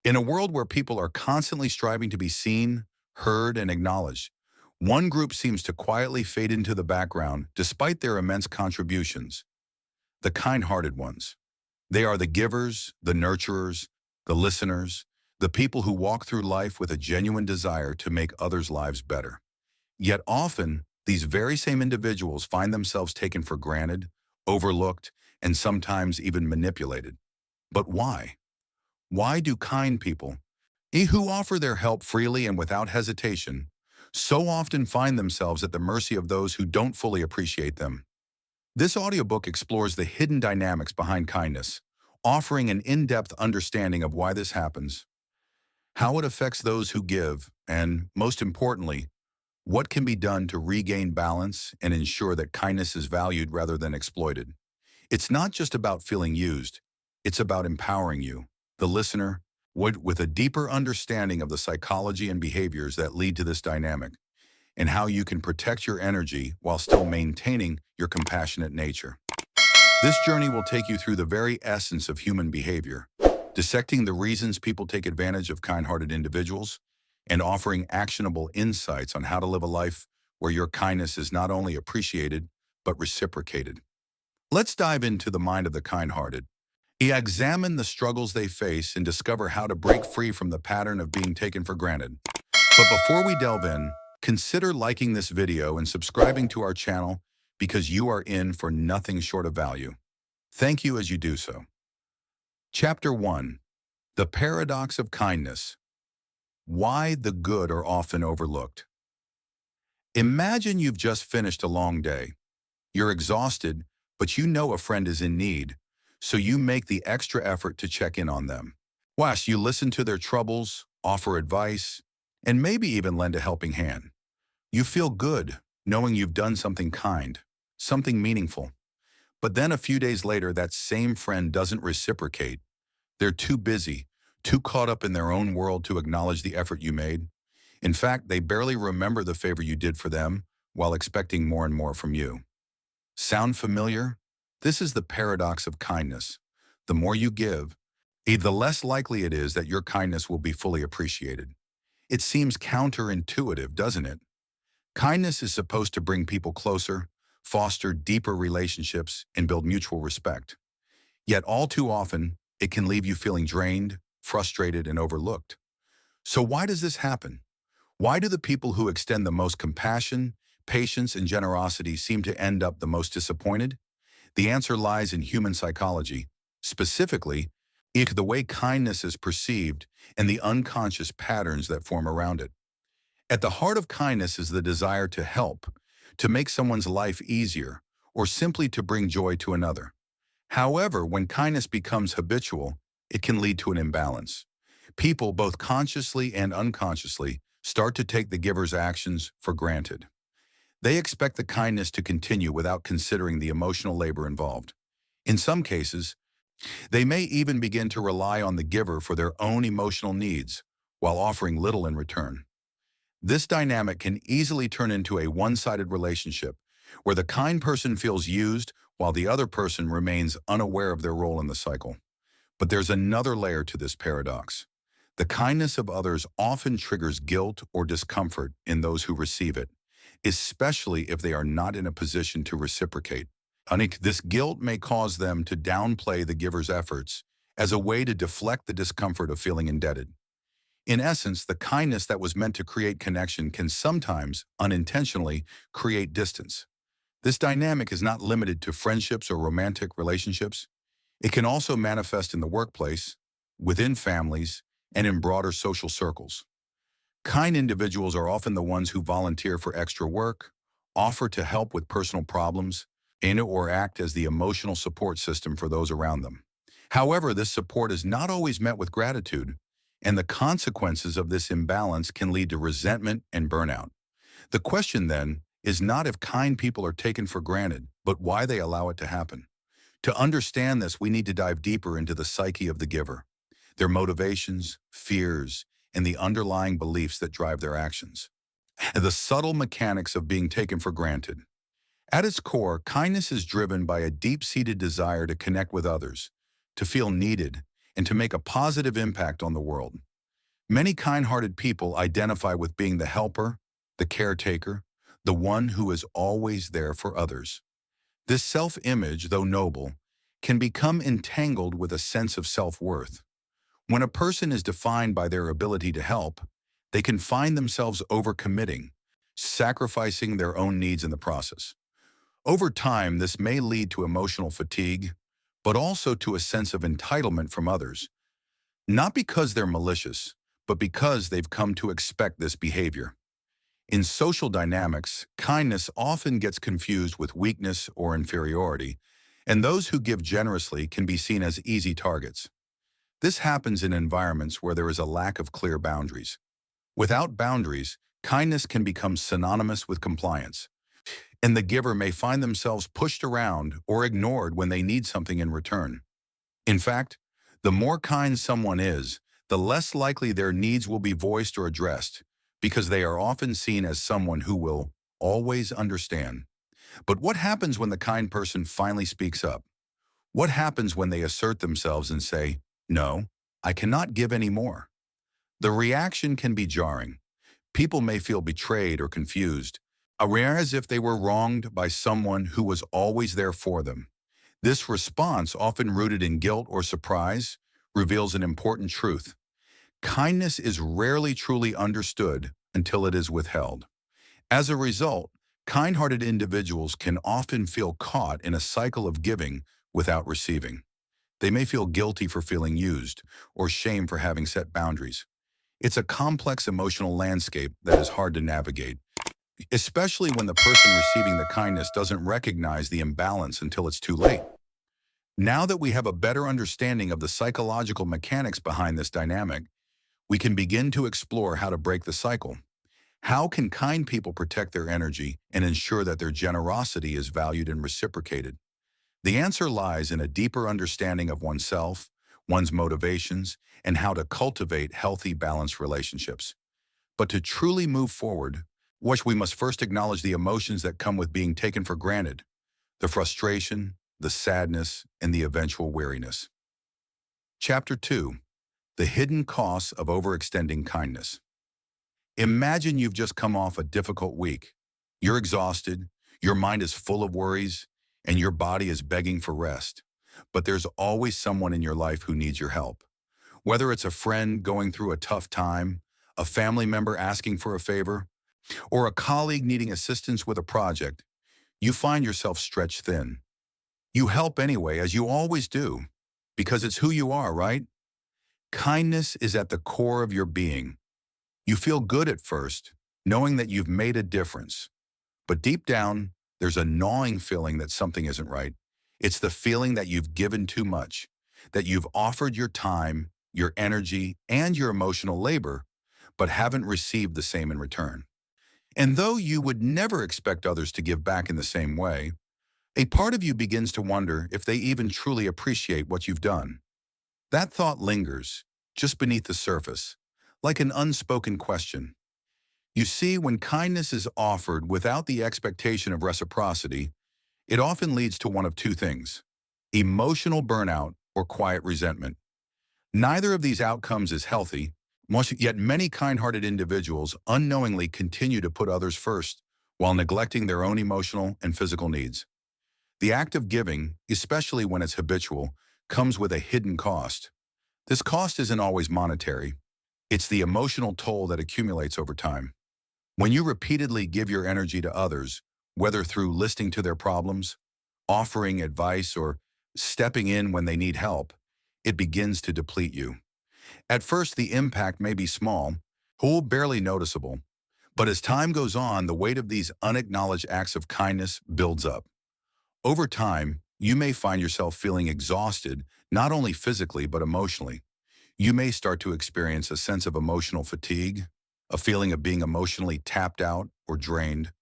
In a world where people are constantly striving to be seen, heard, and acknowledged, one group seems to quietly fade into the background despite their immense contributions: the kind-hearted ones. They are the givers, the nurturers, the listeners, the people who walk through life with a genuine desire to make others' lives better. Yet often, these very same individuals find themselves taken for granted, overlooked, and sometimes even manipulated. But why? Why do kind people, who offer their help freely and without hesitation, so often find themselves at the mercy of those who don't fully appreciate them? This audiobook explores the hidden dynamics behind kindness, offering an in-depth understanding of why this happens, how it affects those who give, and, most importantly, what can be done to regain balance and ensure that kindness is valued rather than exploited. It's not just about feeling used, it's about empowering you, the listener, with a deeper understanding of the psychology and behaviors that lead to this dynamic, and how you can protect your energy while still maintaining your compassionate nature. This journey will take you through the very essence of human behavior, dissecting the reasons people take advantage of kind-hearted individuals, and offering actionable insights on how to live a life where your kindness is not only appreciated, but reciprocated. Let's dive into the mind of the kind-hearted. Examine the struggles they face and discover how to break free from the pattern of being taken for granted. But before we delve in, consider liking this video and subscribing to our channel, because you are in for nothing short of value. Thank you as you do so. Chapter 1. The Paradox of Kindness. Why the good are often overlooked. Imagine you've just finished a long day. You're exhausted, but you know a friend is in need, so you make the extra effort to check in on them. You listen to their troubles, offer advice, and maybe even lend a helping hand. You feel good knowing you've done something kind, something meaningful. But then a few days later, that same friend doesn't reciprocate. They're too busy, too caught up in their own world to acknowledge the effort you made. In fact, they barely remember the favor you did for them while expecting more and more from you. Sound familiar? This is the paradox of kindness. The more you give, the less likely it is that your kindness will be fully appreciated. It seems counterintuitive, doesn't it? Kindness is supposed to bring people closer, foster deeper relationships, and build mutual respect. Yet all too often, it can leave you feeling drained, frustrated, and overlooked. So why does this happen? Why do the people who extend the most compassion, patience, and generosity seem to end up the most disappointed? The answer lies in human psychology, specifically, the way kindness is perceived and the unconscious patterns that form around it. At the heart of kindness is the desire to help, to make someone's life easier, or simply to bring joy to another. However, when kindness becomes habitual, it can lead to an imbalance. People, both consciously and unconsciously, start to take the giver's actions for granted. They expect the kindness to continue without considering the emotional labor involved. In some cases, they may even begin to rely on the giver for their own emotional needs, while offering little in return. This dynamic can easily turn into a one-sided relationship, where the kind person feels used while the other person remains unaware of their role in the cycle. But there's another layer to this paradox. The kindness of others often triggers guilt or discomfort in those who receive it, especially if they are not in a position to reciprocate. This guilt may cause them to downplay the giver's efforts as a way to deflect the discomfort of feeling indebted. In essence, the kindness that was meant to create connection can sometimes, unintentionally, create distance. This dynamic is not limited to friendships or romantic relationships. It can also manifest in the workplace, within families, and in broader social circles. Kind individuals are often the ones who volunteer for extra work, offer to help with personal problems, or act as the emotional support system for those around them. However, this support is not always met with gratitude, and the consequences of this imbalance can lead to resentment and burnout. The question then is not if kind people are taken for granted, but why they allow it to happen. To understand this, we need to dive deeper into the psyche of the giver, their motivations, fears, and the underlying beliefs that drive their actions. The subtle mechanics of being taken for granted. At its core, kindness is driven by a deep-seated desire to connect with others, to feel needed, and to make a positive impact on the world. Many kind-hearted people identify with being the helper, the caretaker, the one who is always there for others. This self-image, though noble, can become entangled with a sense of self-worth. When a person is defined by their ability to help, they can find themselves overcommitting, sacrificing their own needs in the process. Over time, this may lead to emotional fatigue, but also to a sense of entitlement from others, not because they're malicious, but because they've come to expect this behavior. In social dynamics, kindness often gets confused with weakness or inferiority, and those who give generously can be seen as easy targets. This happens in environments where there is a lack of clear boundaries. Without boundaries, kindness can become synonymous with compliance, and the giver may find themselves pushed around or ignored when they need something in return. In fact, the more kind someone is, the less likely their needs will be voiced or addressed, because they are often seen as someone who will always understand. But what happens when the kind person finally speaks up? What happens when they assert themselves and say, "No, I cannot give any more"? The reaction can be jarring. People may feel betrayed or confused, as if they were wronged by someone who was always there for them. This response, often rooted in guilt or surprise, reveals an important truth. Kindness is rarely truly understood until it is withheld. As a result, kind-hearted individuals can often feel caught in a cycle of giving without receiving. They may feel guilty for feeling used or shame for having set boundaries. It's a complex emotional landscape that is hard to navigate, especially when the person receiving the kindness doesn't recognize the imbalance until it's too late. Now that we have a better understanding of the psychological mechanics behind this dynamic, we can begin to explore how to break the cycle. How can kind people protect their energy and ensure that their generosity is valued and reciprocated? The answer lies in a deeper understanding of oneself, one's motivations, and how to cultivate healthy, balanced relationships. But to truly move forward, we must first acknowledge the emotions that come with being taken for granted: the frustration, the sadness, and the eventual weariness. Chapter 2. The Hidden Costs of Overextending Kindness. Imagine you've just come off a difficult week. You're exhausted, your mind is full of worries, and your body is begging for rest. But there's always someone in your life who needs your help. Whether it's a friend going through a tough time, a family member asking for a favor, or a colleague needing assistance with a project, you find yourself stretched thin. You help anyway, as you always do, because it's who you are, right? Kindness is at the core of your being. You feel good at first, knowing that you've made a difference. But deep down, there's a gnawing feeling that something isn't right. It's the feeling that you've given too much, that you've offered your time, your energy, and your emotional labor, but haven't received the same in return. And though you would never expect others to give back in the same way, a part of you begins to wonder if they even truly appreciate what you've done. That thought lingers, just beneath the surface, like an unspoken question. You see, when kindness is offered without the expectation of reciprocity, it often leads to one of two things: emotional burnout or quiet resentment. Neither of these outcomes is healthy, yet many kind-hearted individuals unknowingly continue to put others first while neglecting their own emotional and physical needs. The act of giving, especially when it's habitual, comes with a hidden cost. This cost isn't always monetary. It's the emotional toll that accumulates over time. When you repeatedly give your energy to others, whether through listening to their problems, offering advice, or stepping in when they need help, it begins to deplete you. At first, the impact may be small, or barely noticeable, but as time goes on, the weight of these unacknowledged acts of kindness builds up. Over time, you may find yourself feeling exhausted, not only physically but emotionally. You may start to experience a sense of emotional fatigue, a feeling of being emotionally tapped out or drained,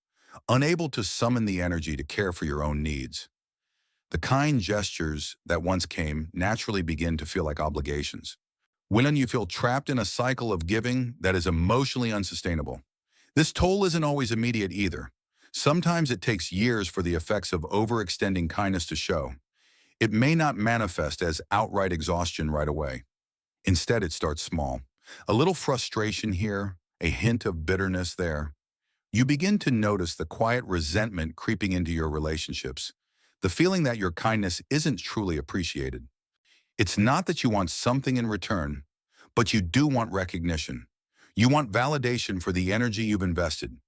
unable to summon the energy to care for your own needs. The kind gestures that once came naturally begin to feel like obligations. When you feel trapped in a cycle of giving that is emotionally unsustainable. This toll isn't always immediate either. Sometimes it takes years for the effects of overextending kindness to show. It may not manifest as outright exhaustion right away. Instead, it starts small. A little frustration here, a hint of bitterness there. You begin to notice the quiet resentment creeping into your relationships, the feeling that your kindness isn't truly appreciated. It's not that you want something in return, but you do want recognition. You want validation for the energy you've invested.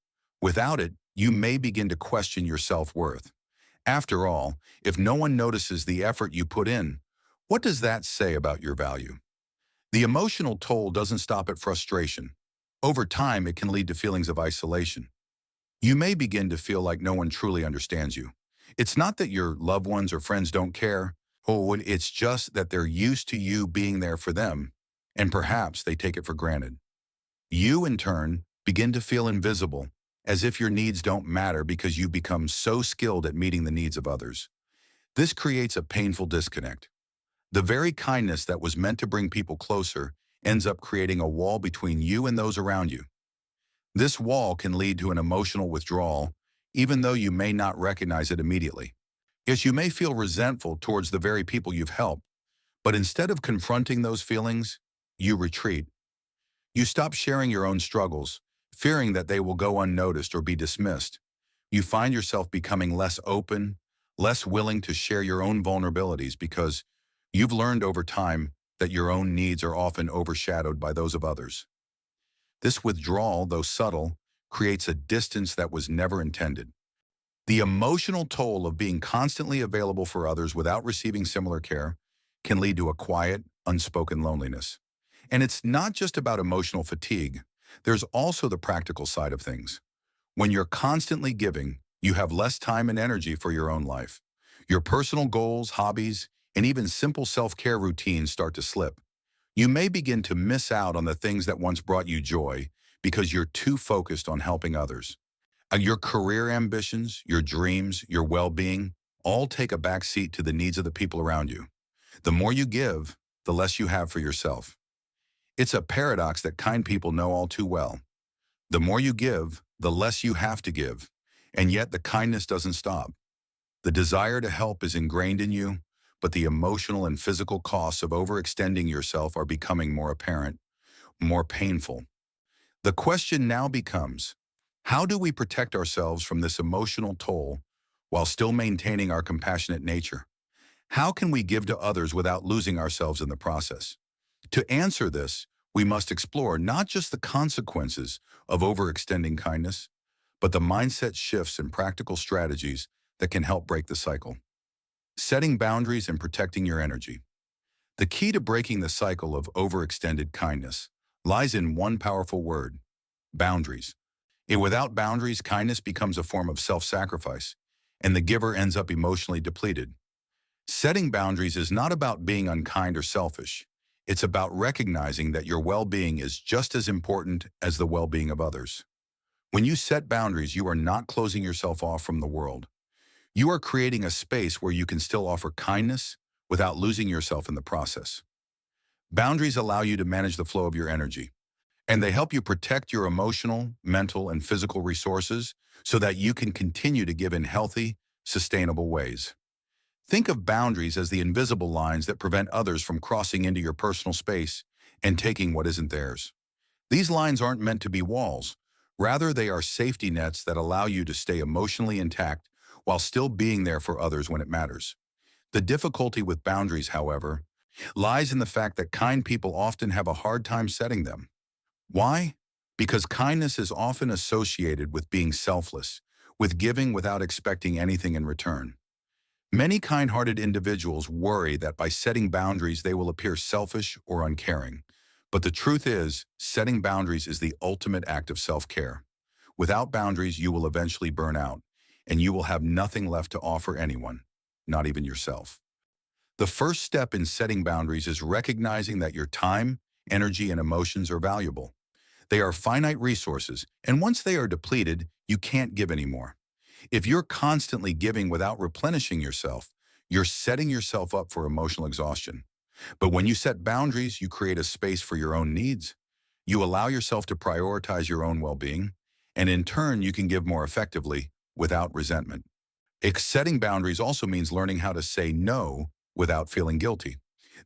Without it, you may begin to question your self-worth. After all, if no one notices the effort you put in, what does that say about your value? The emotional toll doesn't stop at frustration. Over time, it can lead to feelings of isolation. You may begin to feel like no one truly understands you. It's not that your loved ones or friends don't care. Oh, it's just that they're used to you being there for them, and perhaps they take it for granted. You, in turn, begin to feel invisible, as if your needs don't matter because you've become so skilled at meeting the needs of others. This creates a painful disconnect. The very kindness that was meant to bring people closer ends up creating a wall between you and those around you. This wall can lead to an emotional withdrawal, even though you may not recognize it immediately. Yes, you may feel resentful towards the very people you've helped, but instead of confronting those feelings, you retreat. You stop sharing your own struggles, fearing that they will go unnoticed or be dismissed. You find yourself becoming less open, less willing to share your own vulnerabilities because you've learned over time that your own needs are often overshadowed by those of others. This withdrawal, though subtle, creates a distance that was never intended. The emotional toll of being constantly available for others without receiving similar care can lead to a quiet, unspoken loneliness. And it's not just about emotional fatigue. There's also the practical side of things. When you're constantly giving, you have less time and energy for your own life. Your personal goals, hobbies, and even simple self-care routines start to slip. You may begin to miss out on the things that once brought you joy because you're too focused on helping others. Your career ambitions, your dreams, your well-being all take a back seat to the needs of the people around you. The more you give, the less you have for yourself. It's a paradox that kind people know all too well. The more you give, the less you have to give, and yet the kindness doesn't stop. The desire to help is ingrained in you, but the emotional and physical costs of overextending yourself are becoming more apparent, more painful. The question now becomes, how do we protect ourselves from this emotional toll while still maintaining our compassionate nature? How can we give to others without losing ourselves in the process? To answer this, we must explore not just the consequences of overextending kindness, but the mindset shifts and practical strategies that can help break the cycle. Setting boundaries and protecting your energy. The key to breaking the cycle of overextended kindness lies in one powerful word: boundaries. Without boundaries, kindness becomes a form of self-sacrifice, and the giver ends up emotionally depleted. Setting boundaries is not about being unkind or selfish. It's about recognizing that your well-being is just as important as the well-being of others. When you set boundaries, you are not closing yourself off from the world. You are creating a space where you can still offer kindness without losing yourself in the process. Boundaries allow you to manage the flow of your energy, and they help you protect your emotional, mental, and physical resources so that you can continue to give in healthy, sustainable ways. Think of boundaries as the invisible lines that prevent others from crossing into your personal space and taking what isn't theirs. These lines aren't meant to be walls. Rather, they are safety nets that allow you to stay emotionally intact while still being there for others when it matters. The difficulty with boundaries, however, lies in the fact that kind people often have a hard time setting them. Why? Because kindness is often associated with being selfless, with giving without expecting anything in return. Many kind-hearted individuals worry that by setting boundaries they will appear selfish or uncaring. But the truth is, setting boundaries is the ultimate act of self-care. Without boundaries, you will eventually burn out, and you will have nothing left to offer anyone, not even yourself. The first step in setting boundaries is recognizing that your time, energy, and emotions are valuable. They are finite resources, and once they are depleted, you can't give anymore. If you're constantly giving without replenishing yourself, you're setting yourself up for emotional exhaustion. But when you set boundaries, you create a space for your own needs. You allow yourself to prioritize your own well-being, and in turn, you can give more effectively without resentment. Setting boundaries also means learning how to say no without feeling guilty.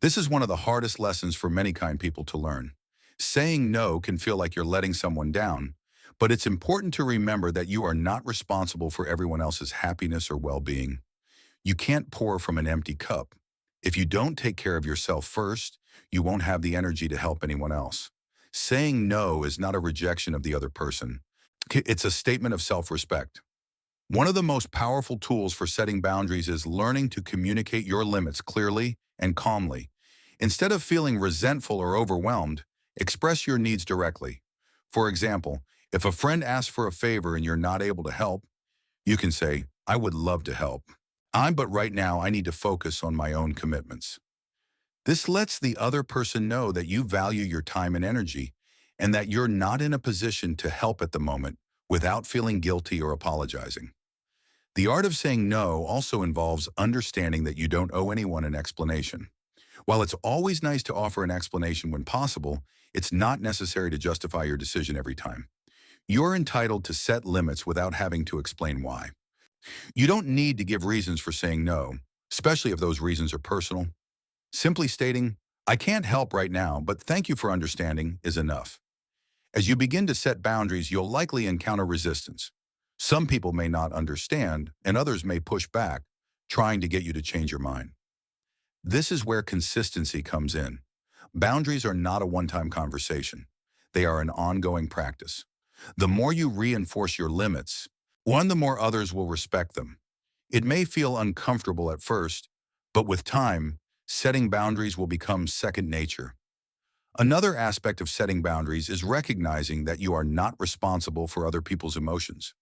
This is one of the hardest lessons for many kind people to learn. Saying no can feel like you're letting someone down, but it's important to remember that you are not responsible for everyone else's happiness or well-being. You can't pour from an empty cup. If you don't take care of yourself first, you won't have the energy to help anyone else. Saying no is not a rejection of the other person. It's a statement of self-respect. One of the most powerful tools for setting boundaries is learning to communicate your limits clearly and calmly. Instead of feeling resentful or overwhelmed, express your needs directly. For example, if a friend asks for a favor and you're not able to help, you can say, "I would love to help. But right now I need to focus on my own commitments." This lets the other person know that you value your time and energy and that you're not in a position to help at the moment without feeling guilty or apologizing. The art of saying no also involves understanding that you don't owe anyone an explanation. While it's always nice to offer an explanation when possible, it's not necessary to justify your decision every time. You're entitled to set limits without having to explain why. You don't need to give reasons for saying no, especially if those reasons are personal. Simply stating, "I can't help right now, but thank you for understanding," is enough. As you begin to set boundaries, you'll likely encounter resistance. Some people may not understand, and others may push back, trying to get you to change your mind. This is where consistency comes in. Boundaries are not a one-time conversation. They are an ongoing practice. The more you reinforce your limits, the more others will respect them. It may feel uncomfortable at first, but with time, setting boundaries will become second nature. Another aspect of setting boundaries is recognizing that you are not responsible for other people's emotions.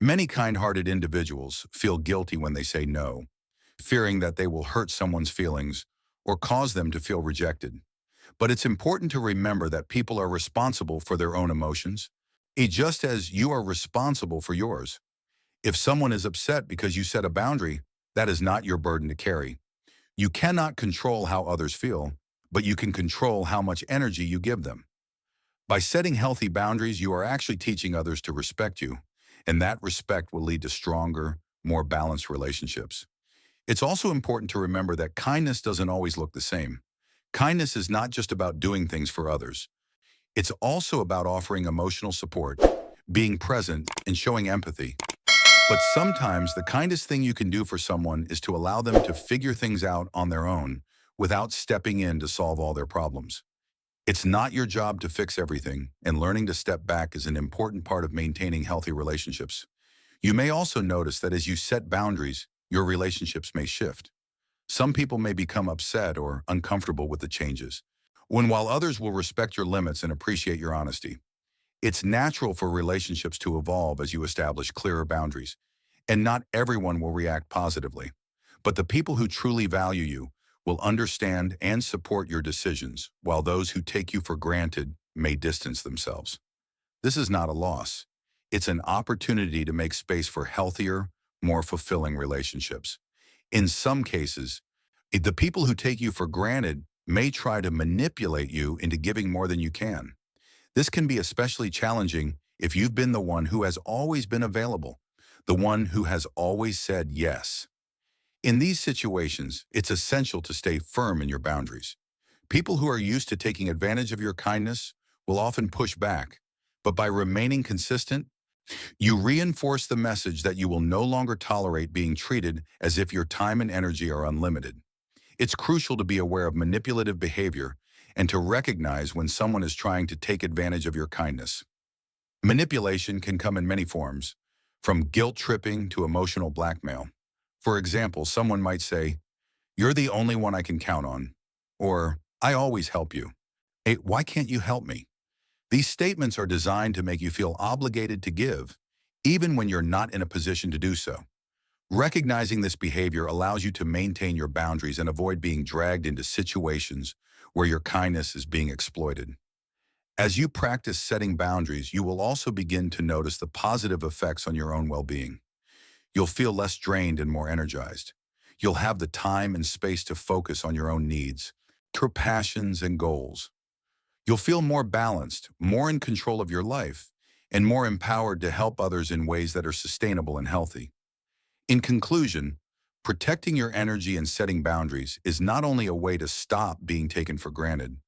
Many kind-hearted individuals feel guilty when they say no, fearing that they will hurt someone's feelings or cause them to feel rejected. But it's important to remember that people are responsible for their own emotions, just as you are responsible for yours. If someone is upset because you set a boundary, that is not your burden to carry. You cannot control how others feel, but you can control how much energy you give them. By setting healthy boundaries, you are actually teaching others to respect you, and that respect will lead to stronger, more balanced relationships. It's also important to remember that kindness doesn't always look the same. Kindness is not just about doing things for others. It's also about offering emotional support, being present, and showing empathy. But sometimes the kindest thing you can do for someone is to allow them to figure things out on their own without stepping in to solve all their problems. It's not your job to fix everything, and learning to step back is an important part of maintaining healthy relationships. You may also notice that as you set boundaries, your relationships may shift. Some people may become upset or uncomfortable with the changes, while others will respect your limits and appreciate your honesty. It's natural for relationships to evolve as you establish clearer boundaries, and not everyone will react positively. But the people who truly value you will understand and support your decisions, while those who take you for granted may distance themselves. This is not a loss. It's an opportunity to make space for healthier, more fulfilling relationships. In some cases, the people who take you for granted may try to manipulate you into giving more than you can. This can be especially challenging if you've been the one who has always been available, the one who has always said yes. In these situations, it's essential to stay firm in your boundaries. People who are used to taking advantage of your kindness will often push back, but by remaining consistent, you reinforce the message that you will no longer tolerate being treated as if your time and energy are unlimited. It's crucial to be aware of manipulative behavior and to recognize when someone is trying to take advantage of your kindness. Manipulation can come in many forms, from guilt tripping to emotional blackmail. For example, someone might say, "You're the only one I can count on," or "I always help you. Hey, why can't you help me?" These statements are designed to make you feel obligated to give, even when you're not in a position to do so. Recognizing this behavior allows you to maintain your boundaries and avoid being dragged into situations where your kindness is being exploited. As you practice setting boundaries, you will also begin to notice the positive effects on your own well-being. You'll feel less drained and more energized. You'll have the time and space to focus on your own needs, your passions and goals. You'll feel more balanced, more in control of your life, and more empowered to help others in ways that are sustainable and healthy. In conclusion, Protecting your energy and setting boundaries is not only a way to stop being taken for granted,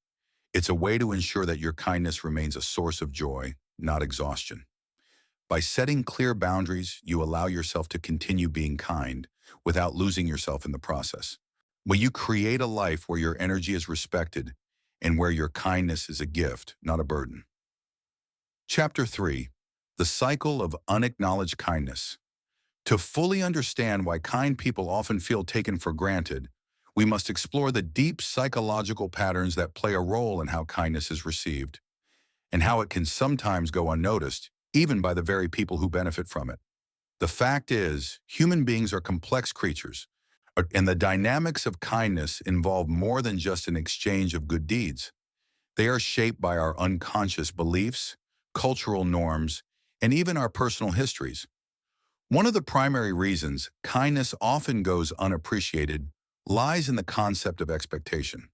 it's a way to ensure that your kindness remains a source of joy, not exhaustion. By setting clear boundaries, you allow yourself to continue being kind without losing yourself in the process. When you create a life where your energy is respected and where your kindness is a gift, not a burden. Chapter 3. The Cycle of Unacknowledged Kindness. To fully understand why kind people often feel taken for granted, we must explore the deep psychological patterns that play a role in how kindness is received, and how it can sometimes go unnoticed, even by the very people who benefit from it. The fact is, human beings are complex creatures, and the dynamics of kindness involve more than just an exchange of good deeds. They are shaped by our unconscious beliefs, cultural norms, and even our personal histories. One of the primary reasons kindness often goes unappreciated lies in the concept of expectation.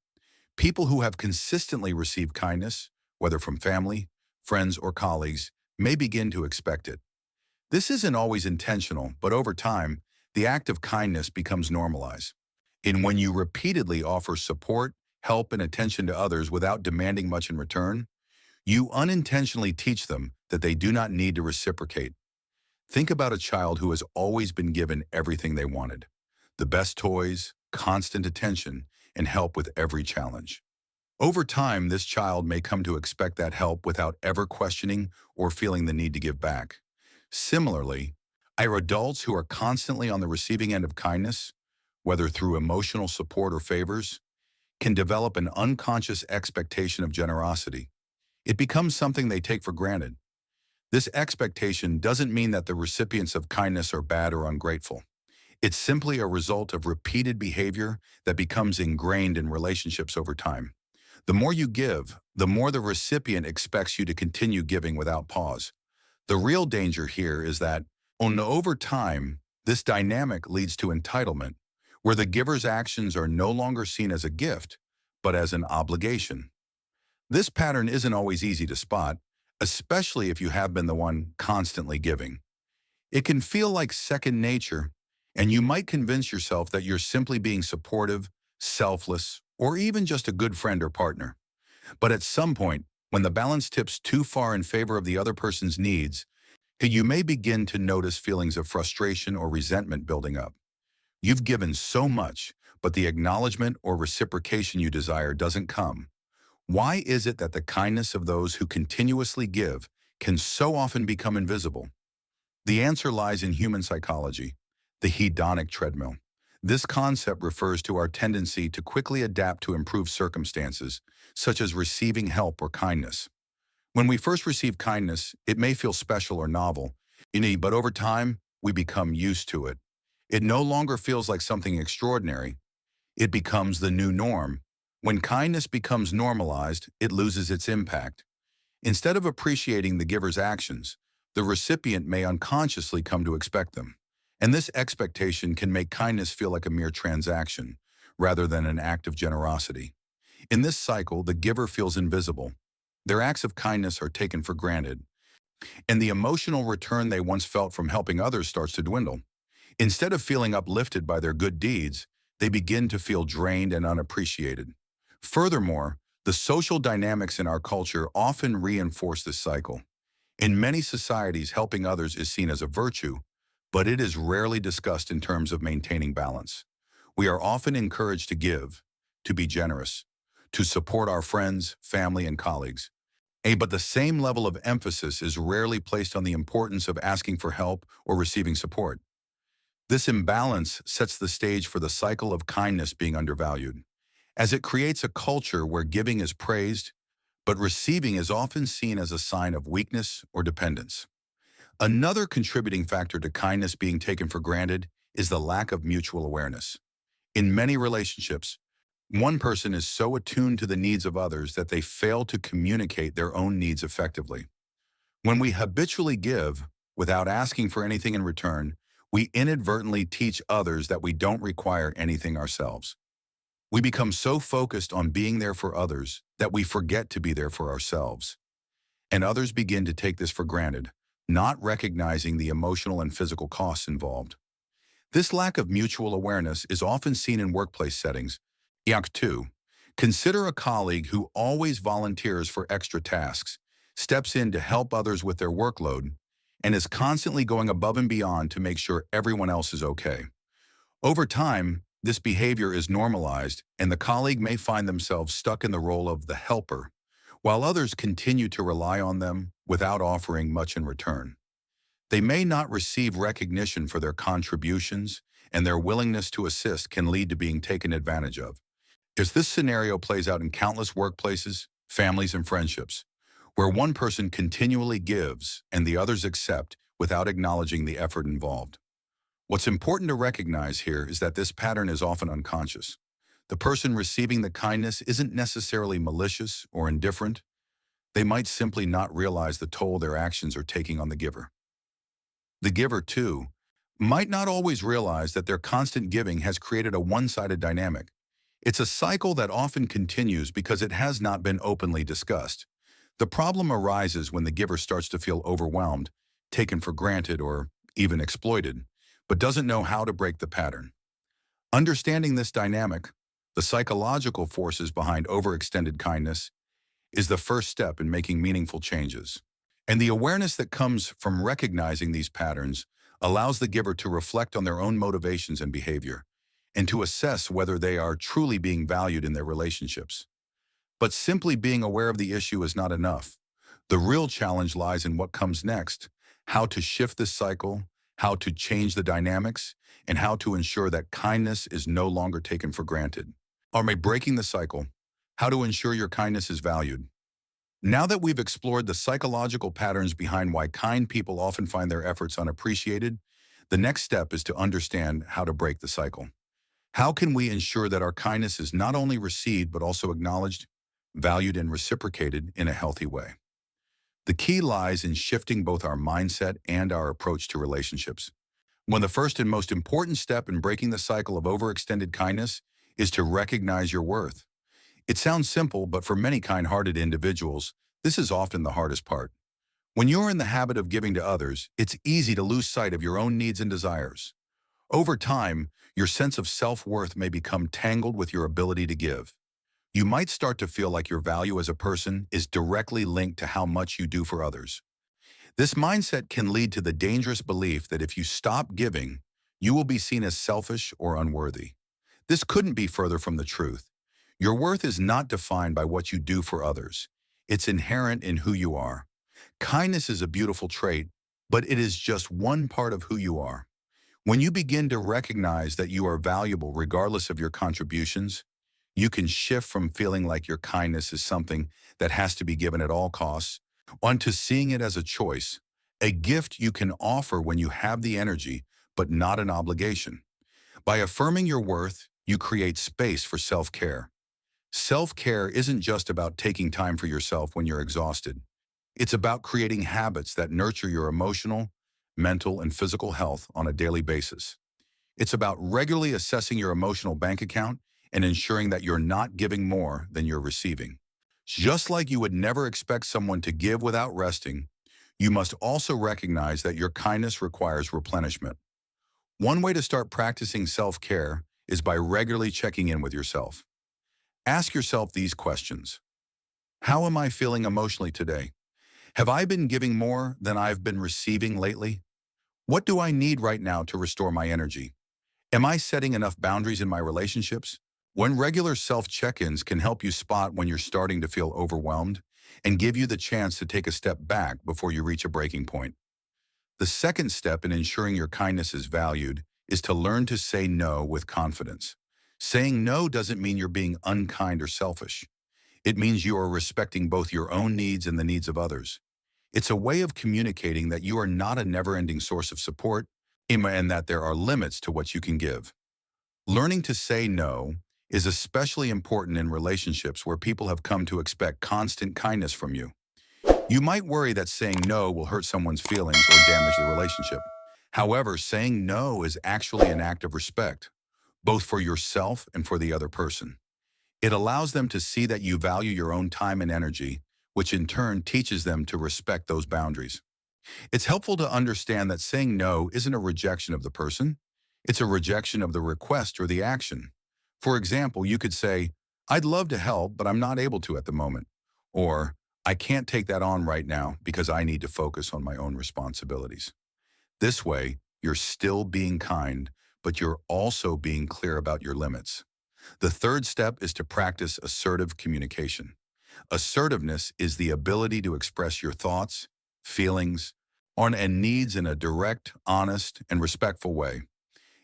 People who have consistently received kindness, whether from family, friends, or colleagues, may begin to expect it. This isn't always intentional, but over time, the act of kindness becomes normalized. And when you repeatedly offer support, help, and attention to others without demanding much in return, you unintentionally teach them that they do not need to reciprocate. Think about a child who has always been given everything they wanted: the best toys, constant attention, and help with every challenge. Over time, this child may come to expect that help without ever questioning or feeling the need to give back. Similarly, our adults who are constantly on the receiving end of kindness, whether through emotional support or favors, can develop an unconscious expectation of generosity. It becomes something they take for granted. This expectation doesn't mean that the recipients of kindness are bad or ungrateful. It's simply a result of repeated behavior that becomes ingrained in relationships over time. The more you give, the more the recipient expects you to continue giving without pause. The real danger here is that, over time, this dynamic leads to entitlement, where the giver's actions are no longer seen as a gift, but as an obligation. This pattern isn't always easy to spot, especially if you have been the one constantly giving. It can feel like second nature, and you might convince yourself that you're simply being supportive, selfless, or even just a good friend or partner. But at some point, when the balance tips too far in favor of the other person's needs, you may begin to notice feelings of frustration or resentment building up. You've given so much, but the acknowledgement or reciprocation you desire doesn't come. Why is it that the kindness of those who continuously give can so often become invisible? The answer lies in human psychology, the hedonic treadmill. This concept refers to our tendency to quickly adapt to improved circumstances, such as receiving help or kindness. When we first receive kindness, it may feel special or novel, but over time, we become used to it. It no longer feels like something extraordinary. It becomes the new norm. When kindness becomes normalized, it loses its impact. Instead of appreciating the giver's actions, the recipient may unconsciously come to expect them. And this expectation can make kindness feel like a mere transaction, rather than an act of generosity. In this cycle, the giver feels invisible. Their acts of kindness are taken for granted, and the emotional return they once felt from helping others starts to dwindle. Instead of feeling uplifted by their good deeds, they begin to feel drained and unappreciated. Furthermore, the social dynamics in our culture often reinforce this cycle. In many societies, helping others is seen as a virtue, but it is rarely discussed in terms of maintaining balance. We are often encouraged to give, to be generous, to support our friends, family, and colleagues. But the same level of emphasis is rarely placed on the importance of asking for help or receiving support. This imbalance sets the stage for the cycle of kindness being undervalued, as it creates a culture where giving is praised, but receiving is often seen as a sign of weakness or dependence. Another contributing factor to kindness being taken for granted is the lack of mutual awareness. In many relationships, one person is so attuned to the needs of others that they fail to communicate their own needs effectively. When we habitually give, without asking for anything in return, we inadvertently teach others that we don't require anything ourselves. We become so focused on being there for others that we forget to be there for ourselves. And others begin to take this for granted, not recognizing the emotional and physical costs involved. This lack of mutual awareness is often seen in workplace settings. Yak 2. Consider a colleague who always volunteers for extra tasks, steps in to help others with their workload, and is constantly going above and beyond to make sure everyone else is okay. Over time, this behavior is normalized, and the colleague may find themselves stuck in the role of the helper, while others continue to rely on them without offering much in return. They may not receive recognition for their contributions, and their willingness to assist can lead to being taken advantage of. As this scenario plays out in countless workplaces, families, and friendships, where one person continually gives and the others accept without acknowledging the effort involved. What's important to recognize here is that this pattern is often unconscious. The person receiving the kindness isn't necessarily malicious or indifferent. They might simply not realize the toll their actions are taking on the giver. The giver, too, might not always realize that their constant giving has created a one-sided dynamic. It's a cycle that often continues because it has not been openly discussed. The problem arises when the giver starts to feel overwhelmed, taken for granted, or even exploited, but doesn't know how to break the pattern. Understanding this dynamic, the psychological forces behind overextended kindness, is the first step in making meaningful changes. And the awareness that comes from recognizing these patterns allows the giver to reflect on their own motivations and behavior, and to assess whether they are truly being valued in their relationships. But simply being aware of the issue is not enough. The real challenge lies in what comes next: how to shift this cycle, how to change the dynamics, and how to ensure that kindness is no longer taken for granted. By breaking the cycle, how to ensure your kindness is valued. Now that we've explored the psychological patterns behind why kind people often find their efforts unappreciated, the next step is to understand how to break the cycle. How can we ensure that our kindness is not only received but also acknowledged, valued, and reciprocated in a healthy way? The key lies in shifting both our mindset and our approach to relationships. One of the first and most important step in breaking the cycle of overextended kindness is to recognize your worth. It sounds simple, but for many kind-hearted individuals, this is often the hardest part. When you're in the habit of giving to others, it's easy to lose sight of your own needs and desires. Over time, your sense of self-worth may become tangled with your ability to give. You might start to feel like your value as a person is directly linked to how much you do for others. This mindset can lead to the dangerous belief that if you stop giving, you will be seen as selfish or unworthy. This couldn't be further from the truth. Your worth is not defined by what you do for others. It's inherent in who you are. Kindness is a beautiful trait, but it is just one part of who you are. When you begin to recognize that you are valuable regardless of your contributions, you can shift from feeling like your kindness is something that has to be given at all costs onto seeing it as a choice, a gift you can offer when you have the energy, but not an obligation. By affirming your worth, you create space for self-care. Self-care isn't just about taking time for yourself when you're exhausted. It's about creating habits that nurture your emotional, mental, and physical health on a daily basis. It's about regularly assessing your emotional bank account and ensuring that you're not giving more than you're receiving. Just like you would never expect someone to give without resting, you must also recognize that your kindness requires replenishment. One way to start practicing self-care is by regularly checking in with yourself. Ask yourself these questions. How am I feeling emotionally today? Have I been giving more than I've been receiving lately? What do I need right now to restore my energy? Am I setting enough boundaries in my relationships? When regular self-check-ins can help you spot when you're starting to feel overwhelmed and give you the chance to take a step back before you reach a breaking point. The second step in ensuring your kindness is valued is to learn to say no with confidence. Saying no doesn't mean you're being unkind or selfish. It means you are respecting both your own needs and the needs of others. It's a way of communicating that you are not a never-ending source of support and that there are limits to what you can give. Learning to say no is especially important in relationships where people have come to expect constant kindness from you. You might worry that saying no will hurt someone's feelings or damage the relationship. However, saying no is actually an act of respect, both for yourself and for the other person. It allows them to see that you value your own time and energy, which in turn teaches them to respect those boundaries. It's helpful to understand that saying no isn't a rejection of the person. It's a rejection of the request or the action. For example, you could say, "I'd love to help, but I'm not able to at the moment." Or, "I can't take that on right now because I need to focus on my own responsibilities." This way, you're still being kind, but you're also being clear about your limits. The third step is to practice assertive communication. Assertiveness is the ability to express your thoughts, feelings, and needs in a direct, honest, and respectful way.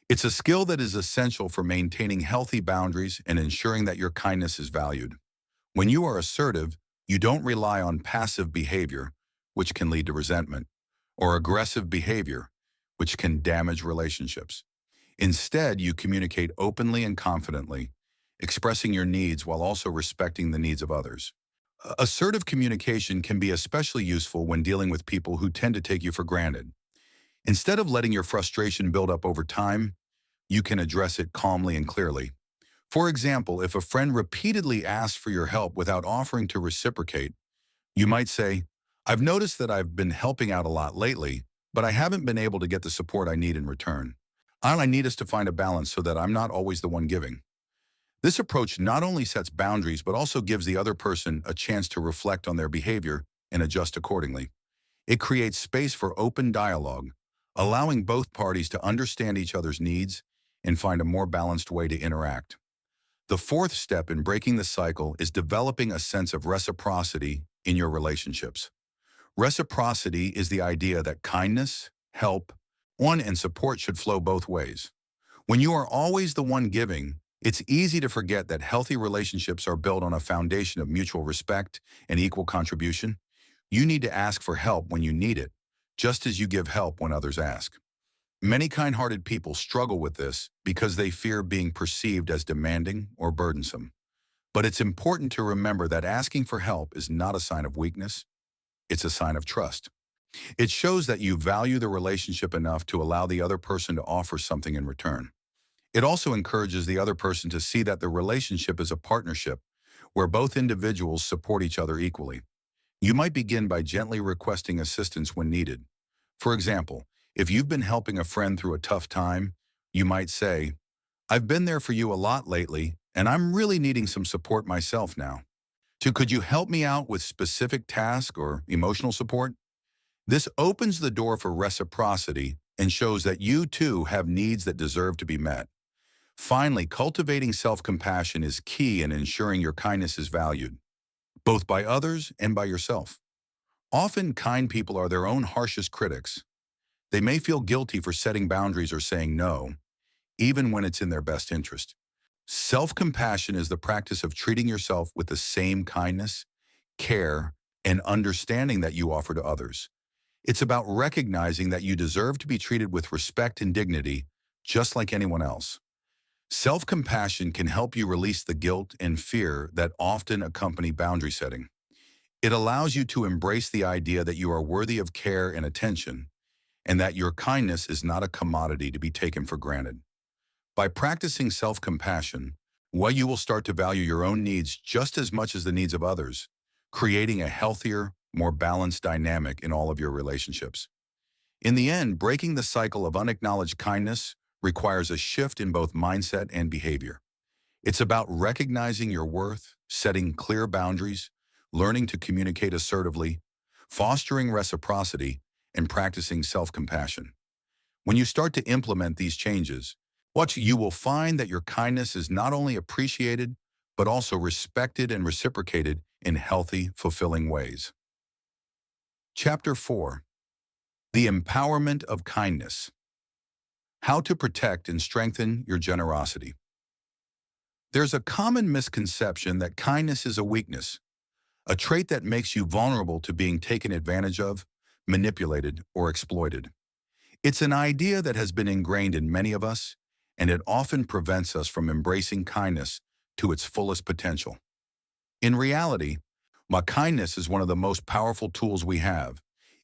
It's a skill that is essential for maintaining healthy boundaries and ensuring that your kindness is valued. When you are assertive, you don't rely on passive behavior, which can lead to resentment, or aggressive behavior, which can damage relationships. Instead, you communicate openly and confidently, expressing your needs while also respecting the needs of others. Assertive communication can be especially useful when dealing with people who tend to take you for granted. Instead of letting your frustration build up over time, you can address it calmly and clearly. For example, if a friend repeatedly asks for your help without offering to reciprocate, you might say, "I've noticed that I've been helping out a lot lately, but I haven't been able to get the support I need in return. I need us to find a balance so that I'm not always the one giving." This approach not only sets boundaries, but also gives the other person a chance to reflect on their behavior and adjust accordingly. It creates space for open dialogue, allowing both parties to understand each other's needs and find a more balanced way to interact. The fourth step in breaking the cycle is developing a sense of reciprocity in your relationships. Reciprocity is the idea that kindness, help, and support should flow both ways. When you are always the one giving, it's easy to forget that healthy relationships are built on a foundation of mutual respect and equal contribution. You need to ask for help when you need it, just as you give help when others ask. Many kind-hearted people struggle with this because they fear being perceived as demanding or burdensome. But it's important to remember that asking for help is not a sign of weakness, it's a sign of trust. It shows that you value the relationship enough to allow the other person to offer something in return. It also encourages the other person to see that the relationship is a partnership where both individuals support each other equally. You might begin by gently requesting assistance when needed. For example, if you've been helping a friend through a tough time, you might say, "I've been there for you a lot lately, and I'm really needing some support myself now. Could you help me out with specific task or emotional support?" This opens the door for reciprocity and shows that you too have needs that deserve to be met. Finally, cultivating self-compassion is key in ensuring your kindness is valued, both by others and by yourself. Often, kind people are their own harshest critics. They may feel guilty for setting boundaries or saying no, even when it's in their best interest. Self-compassion is the practice of treating yourself with the same kindness, care, and understanding that you offer to others. It's about recognizing that you deserve to be treated with respect and dignity, just like anyone else. Self-compassion can help you release the guilt and fear that often accompany boundary setting. It allows you to embrace the idea that you are worthy of care and attention, and that your kindness is not a commodity to be taken for granted. By practicing self-compassion, you will start to value your own needs just as much as the needs of others, creating a healthier, more balanced dynamic in all of your relationships. In the end, breaking the cycle of unacknowledged kindness requires a shift in both mindset and behavior. It's about recognizing your worth, setting clear boundaries, learning to communicate assertively, fostering reciprocity, and practicing self-compassion. When you start to implement these changes, you will find that your kindness is not only appreciated, but also respected and reciprocated in healthy, fulfilling ways. Chapter 4. The Empowerment of Kindness. How to protect and strengthen your generosity. There's a common misconception that kindness is a weakness, a trait that makes you vulnerable to being taken advantage of, manipulated, or exploited. It's an idea that has been ingrained in many of us, and it often prevents us from embracing kindness to its fullest potential. In reality, kindness is one of the most powerful tools we have.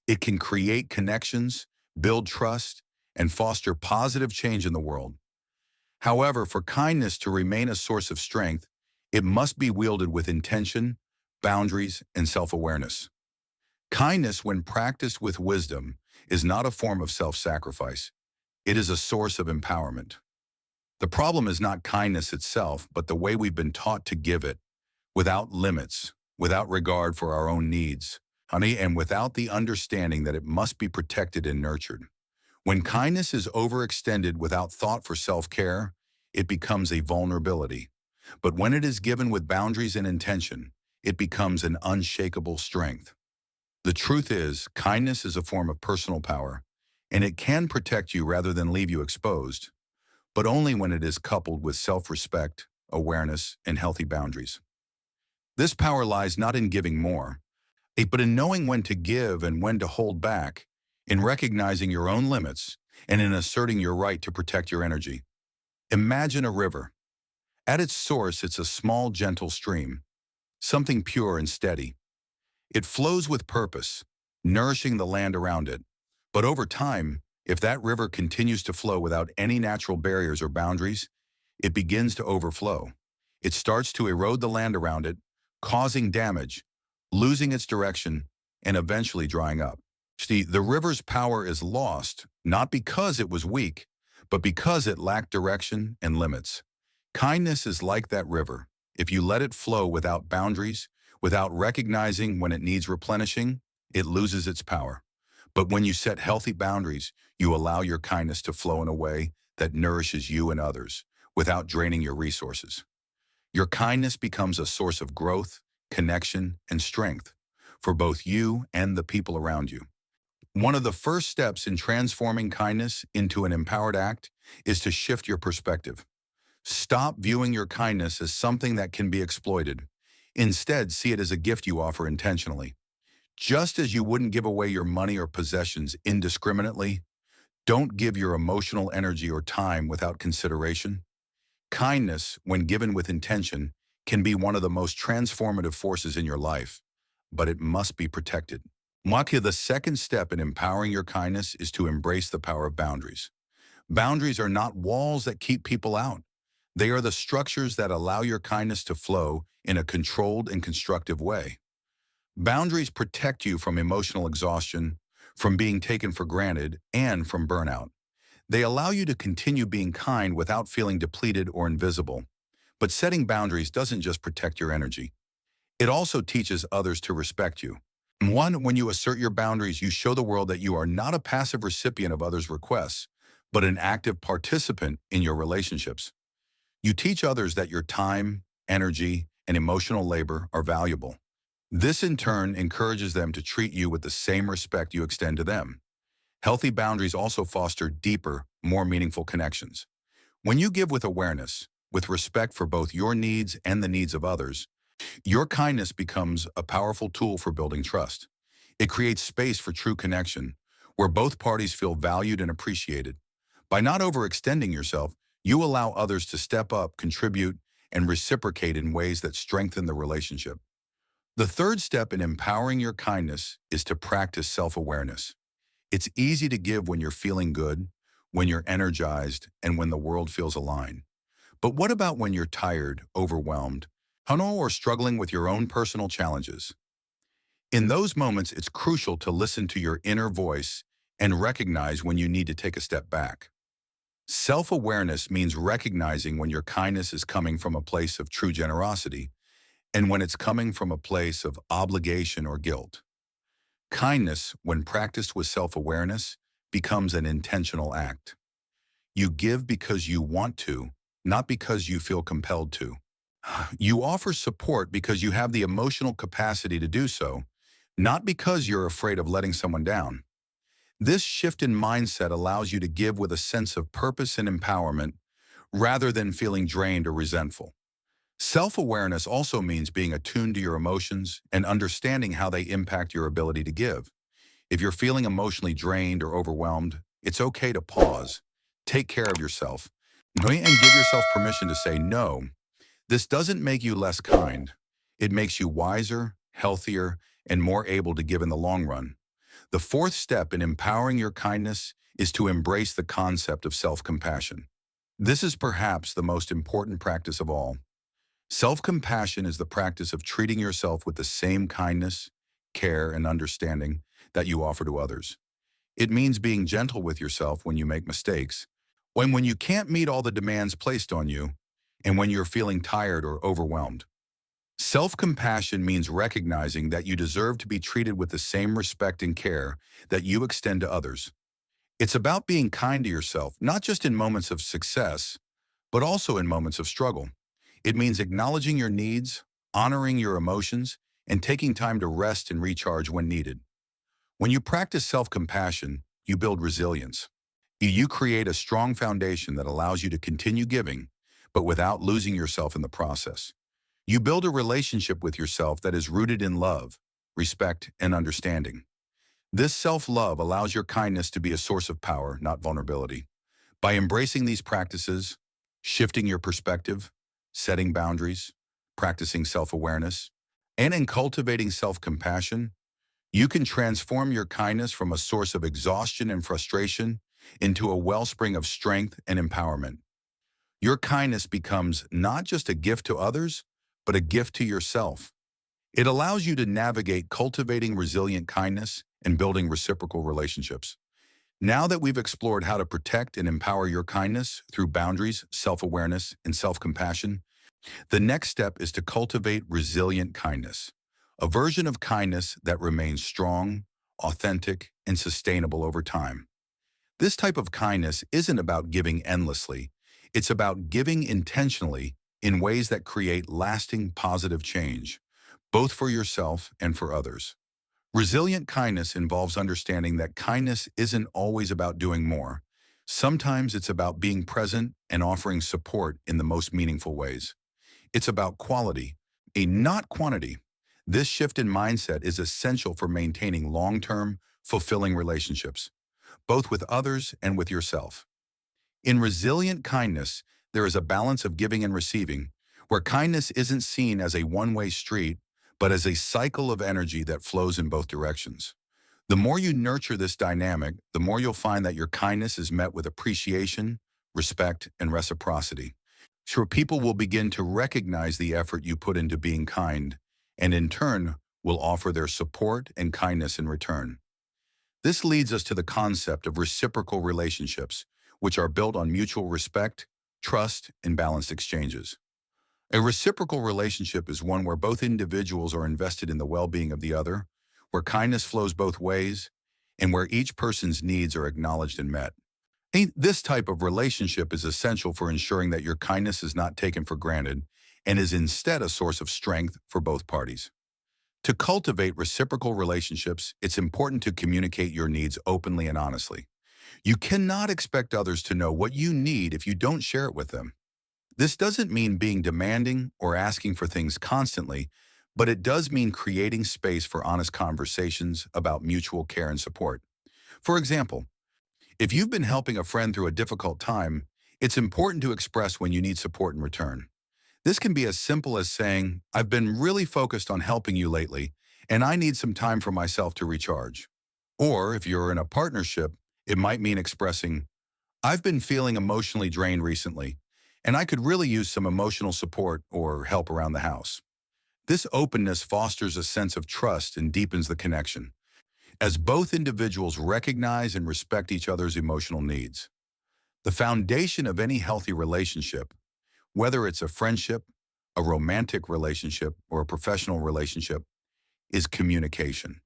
It can create connections, build trust, and foster positive change in the world. However, for kindness to remain a source of strength, it must be wielded with intention, boundaries, and self-awareness. Kindness, when practiced with wisdom, is not a form of self-sacrifice. It is a source of empowerment. The problem is not kindness itself, but the way we've been taught to give it, without limits, without regard for our own needs, honey, and without the understanding that it must be protected and nurtured. When kindness is overextended without thought for self-care, it becomes a vulnerability. But when it is given with boundaries and intention, it becomes an unshakable strength. The truth is, kindness is a form of personal power, and it can protect you rather than leave you exposed, but only when it is coupled with self-respect, awareness, and healthy boundaries. This power lies not in giving more, but in knowing when to give and when to hold back, in recognizing your own limits, and in asserting your right to protect your energy. Imagine a river. At its source, it's a small, gentle stream, something pure and steady. It flows with purpose, nourishing the land around it. But over time, if that river continues to flow without any natural barriers or boundaries, it begins to overflow. It starts to erode the land around it, causing damage, losing its direction, and eventually drying up. See, the river's power is lost, not because it was weak, but because it lacked direction and limits. Kindness is like that river. If you let it flow without boundaries, without recognizing when it needs replenishing, it loses its power. But when you set healthy boundaries, you allow your kindness to flow in a way that nourishes you and others, without draining your resources. Your kindness becomes a source of growth, connection, and strength for both you and the people around you. One of the first steps in transforming kindness into an empowered act is to shift your perspective. Stop viewing your kindness as something that can be exploited. Instead, see it as a gift you offer intentionally. Just as you wouldn't give away your money or possessions indiscriminately, don't give your emotional energy or time without consideration. Kindness, when given with intention, can be one of the most transformative forces in your life, but it must be protected. Makia, the second step in empowering your kindness is to embrace the power of boundaries. Boundaries are not walls that keep people out. They are the structures that allow your kindness to flow in a controlled and constructive way. Boundaries protect you from emotional exhaustion, from being taken for granted, and from burnout. They allow you to continue being kind without feeling depleted or invisible. But setting boundaries doesn't just protect your energy. It also teaches others to respect you. When you assert your boundaries, you show the world that you are not a passive recipient of others' requests, but an active participant in your relationships. You teach others that your time, energy, and emotional labor are valuable. This in turn encourages them to treat you with the same respect you extend to them. Healthy boundaries also foster deeper, more meaningful connections. When you give with awareness, with respect for both your needs and the needs of others, your kindness becomes a powerful tool for building trust. It creates space for true connection, where both parties feel valued and appreciated. By not overextending yourself, you allow others to step up, contribute, and reciprocate in ways that strengthen the relationship. The third step in empowering your kindness is to practice self-awareness. It's easy to give when you're feeling good, when you're energized, and when the world feels aligned. But what about when you're tired, overwhelmed, or struggling with your own personal challenges? In those moments, it's crucial to listen to your inner voice and recognize when you need to take a step back. Self-awareness means recognizing when your kindness is coming from a place of true generosity and when it's coming from a place of obligation or guilt. Kindness, when practiced with self-awareness, becomes an intentional act. You give because you want to, not because you feel compelled to. You offer support because you have the emotional capacity to do so, not because you're afraid of letting someone down. This shift in mindset allows you to give with a sense of purpose and empowerment rather than feeling drained or resentful. Self-awareness also means being attuned to your emotions and understanding how they impact your ability to give. If you're feeling emotionally drained or overwhelmed, it's okay to pause, take care of yourself, and give yourself permission to say no. This doesn't make you less kind. It makes you wiser, healthier, and more able to give in the long run. The fourth step in empowering your kindness is to embrace the concept of self-compassion. This is perhaps the most important practice of all. Self-compassion is the practice of treating yourself with the same kindness, care, and understanding that you offer to others. It means being gentle with yourself when you make mistakes, when you can't meet all the demands placed on you, and when you're feeling tired or overwhelmed. Self-compassion means recognizing that you deserve to be treated with the same respect and care that you extend to others. It's about being kind to yourself, not just in moments of success, but also in moments of struggle. It means acknowledging your needs, honoring your emotions, and taking time to rest and recharge when needed. When you practice self-compassion, you build resilience. You create a strong foundation that allows you to continue giving, but without losing yourself in the process. You build a relationship with yourself that is rooted in love, respect, and understanding. This self-love allows your kindness to be a source of power, not vulnerability. By embracing these practices, shifting your perspective, setting boundaries, practicing self-awareness, and in cultivating self-compassion, you can transform your kindness from a source of exhaustion and frustration into a wellspring of strength and empowerment. Your kindness becomes not just a gift to others, but a gift to yourself. It allows you to navigate cultivating resilient kindness and building reciprocal relationships. Now that we've explored how to protect and empower your kindness through boundaries, self-awareness, and self-compassion, the next step is to cultivate resilient kindness, a version of kindness that remains strong, authentic, and sustainable over time. This type of kindness isn't about giving endlessly. It's about giving intentionally in ways that create lasting positive change, both for yourself and for others. Resilient kindness involves understanding that kindness isn't always about doing more. Sometimes it's about being present and offering support in the most meaningful ways. It's about quality, not quantity. This shift in mindset is essential for maintaining long-term, fulfilling relationships, both with others and with yourself. In resilient kindness, there is a balance of giving and receiving, where kindness isn't seen as a one-way street, but as a cycle of energy that flows in both directions. The more you nurture this dynamic, the more you'll find that your kindness is met with appreciation, respect, and reciprocity. Sure, people will begin to recognize the effort you put into being kind, and in turn, will offer their support and kindness in return. This leads us to the concept of reciprocal relationships, which are built on mutual respect, trust, and balanced exchanges. A reciprocal relationship is one where both individuals are invested in the well-being of the other, where kindness flows both ways, and where each person's needs are acknowledged and met. This type of relationship is essential for ensuring that your kindness is not taken for granted and is instead a source of strength for both parties. To cultivate reciprocal relationships, it's important to communicate your needs openly and honestly. You cannot expect others to know what you need if you don't share it with them. This doesn't mean being demanding or asking for things constantly, but it does mean creating space for honest conversations about mutual care and support. For example, if you've been helping a friend through a difficult time, it's important to express when you need support in return. This can be as simple as saying, "I've been really focused on helping you lately, and I need some time for myself to recharge." Or if you're in a partnership, it might mean expressing, "I've been feeling emotionally drained recently, and I could really use some emotional support or help around the house." This openness fosters a sense of trust and deepens the connection, as both individuals recognize and respect each other's emotional needs. The foundation of any healthy relationship, whether it's a friendship, a romantic relationship, or a professional relationship, is communication.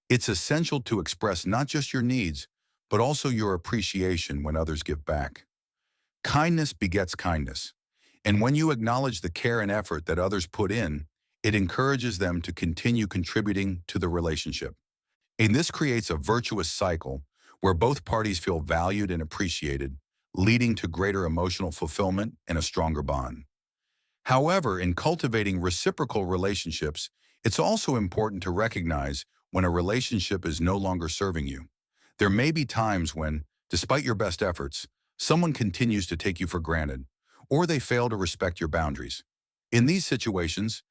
It's essential to express not just your needs, but also your appreciation when others give back. Kindness begets kindness, and when you acknowledge the care and effort that others put in, it encourages them to continue contributing to the relationship. And this creates a virtuous cycle where both parties feel valued and appreciated, leading to greater emotional fulfillment and a stronger bond. However, in cultivating reciprocal relationships, it's also important to recognize when a relationship is no longer serving you. There may be times when, despite your best efforts, someone continues to take you for granted, or they fail to respect your boundaries. In these situations,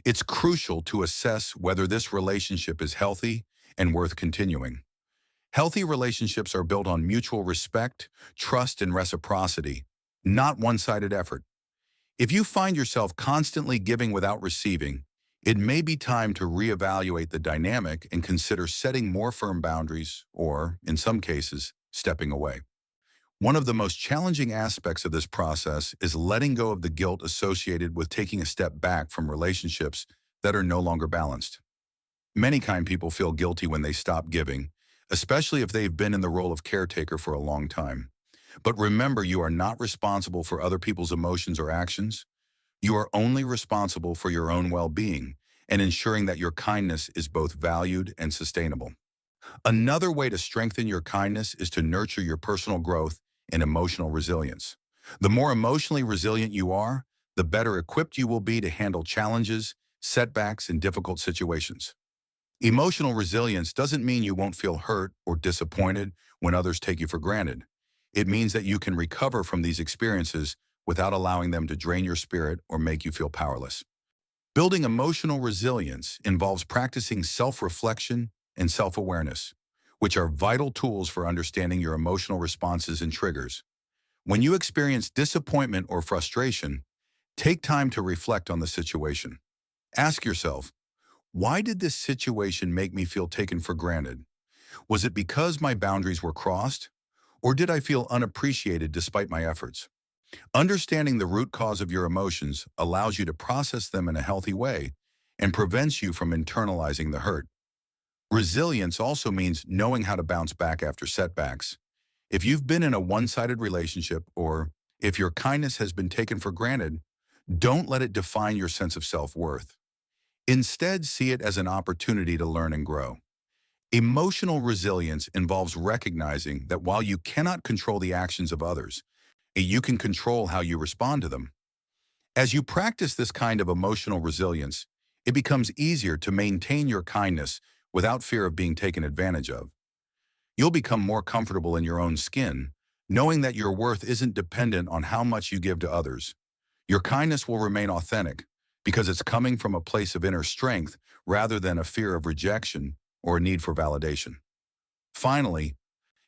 it's crucial to assess whether this relationship is healthy and worth continuing. Healthy relationships are built on mutual respect, trust, and reciprocity, not one-sided effort. If you find yourself constantly giving without receiving, It may be time to reevaluate the dynamic and consider setting more firm boundaries or, in some cases, stepping away. One of the most challenging aspects of this process is letting go of the guilt associated with taking a step back from relationships that are no longer balanced. Many kind people feel guilty when they stop giving, especially if they've been in the role of caretaker for a long time. But remember, you are not responsible for other people's emotions or actions. You are only responsible for your own well-being and ensuring that your kindness is both valued and sustainable. Another way to strengthen your kindness is to nurture your personal growth and emotional resilience. The more emotionally resilient you are, the better equipped you will be to handle challenges, setbacks, and difficult situations. Emotional resilience doesn't mean you won't feel hurt or disappointed when others take you for granted. It means that you can recover from these experiences without allowing them to drain your spirit or make you feel powerless. Building emotional resilience involves practicing self-reflection and self-awareness, which are vital tools for understanding your emotional responses and triggers. When you experience disappointment or frustration, take time to reflect on the situation. Ask yourself, why did this situation make me feel taken for granted? Was it because my boundaries were crossed? Or did I feel unappreciated despite my efforts? Understanding the root cause of your emotions allows you to process them in a healthy way and prevents you from internalizing the hurt. Resilience also means knowing how to bounce back after setbacks. If you've been in a one-sided relationship or if your kindness has been taken for granted, don't let it define your sense of self-worth. Instead, see it as an opportunity to learn and grow. Emotional resilience involves recognizing that while you cannot control the actions of others, you can control how you respond to them. As you practice this kind of emotional resilience, it becomes easier to maintain your kindness without fear of being taken advantage of. You'll become more comfortable in your own skin, knowing that your worth isn't dependent on how much you give to others. Your kindness will remain authentic because it's coming from a place of inner strength rather than a fear of rejection or a need for validation. Finally,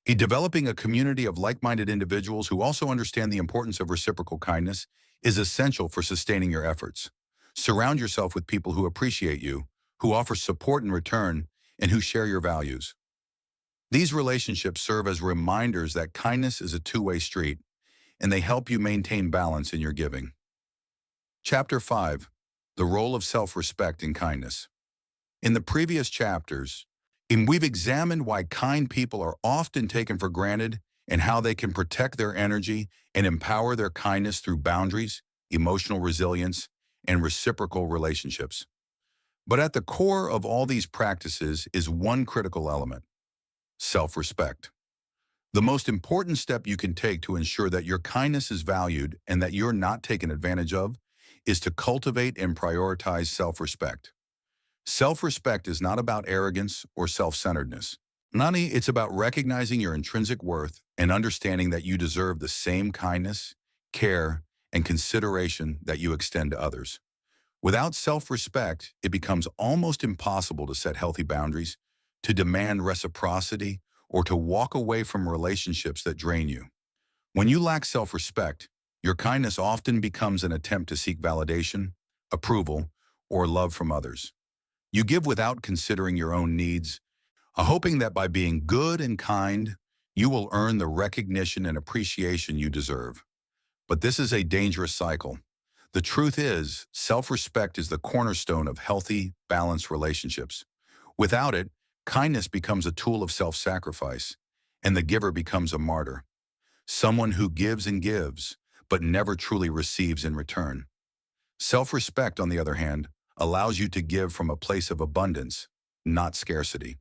developing a community of like-minded individuals who also understand the importance of reciprocal kindness is essential for sustaining your efforts. Surround yourself with people who appreciate you, who offer support in return, and who share your values. These relationships serve as reminders that kindness is a two-way street, and they help you maintain balance in your giving. Chapter 5. The Role of Self-Respect in Kindness. In the previous chapters, we've examined why kind people are often taken for granted and how they can protect their energy and empower their kindness through boundaries, emotional resilience, and reciprocal relationships. But at the core of all these practices is one critical element: self-respect. The most important step you can take to ensure that your kindness is valued and that you're not taken advantage of is to cultivate and prioritize self-respect. Self-respect is not about arrogance or self-centeredness. Nani, it's about recognizing your intrinsic worth and understanding that you deserve the same kindness, care, and consideration that you extend to others. Without self-respect, it becomes almost impossible to set healthy boundaries, to demand reciprocity, or to walk away from relationships that drain you. When you lack self-respect, your kindness often becomes an attempt to seek validation, approval, or love from others. You give without considering your own needs, hoping that by being good and kind, you will earn the recognition and appreciation you deserve. But this is a dangerous cycle. The truth is, self-respect is the cornerstone of healthy, balanced relationships. Without it, kindness becomes a tool of self-sacrifice, and the giver becomes a martyr, someone who gives and gives, but never truly receives in return. Self-respect, on the other hand, allows you to give from a place of abundance, not scarcity.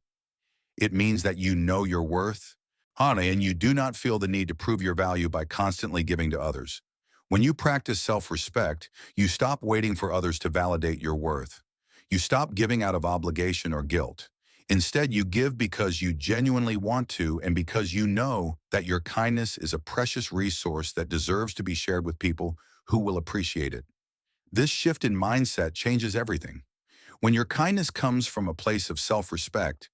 It means that you know your worth, and you do not feel the need to prove your value by constantly giving to others. When you practice self-respect, you stop waiting for others to validate your worth. You stop giving out of obligation or guilt. Instead, you give because you genuinely want to and because you know that your kindness is a precious resource that deserves to be shared with people who will appreciate it. This shift in mindset changes everything. When your kindness comes from a place of self-respect,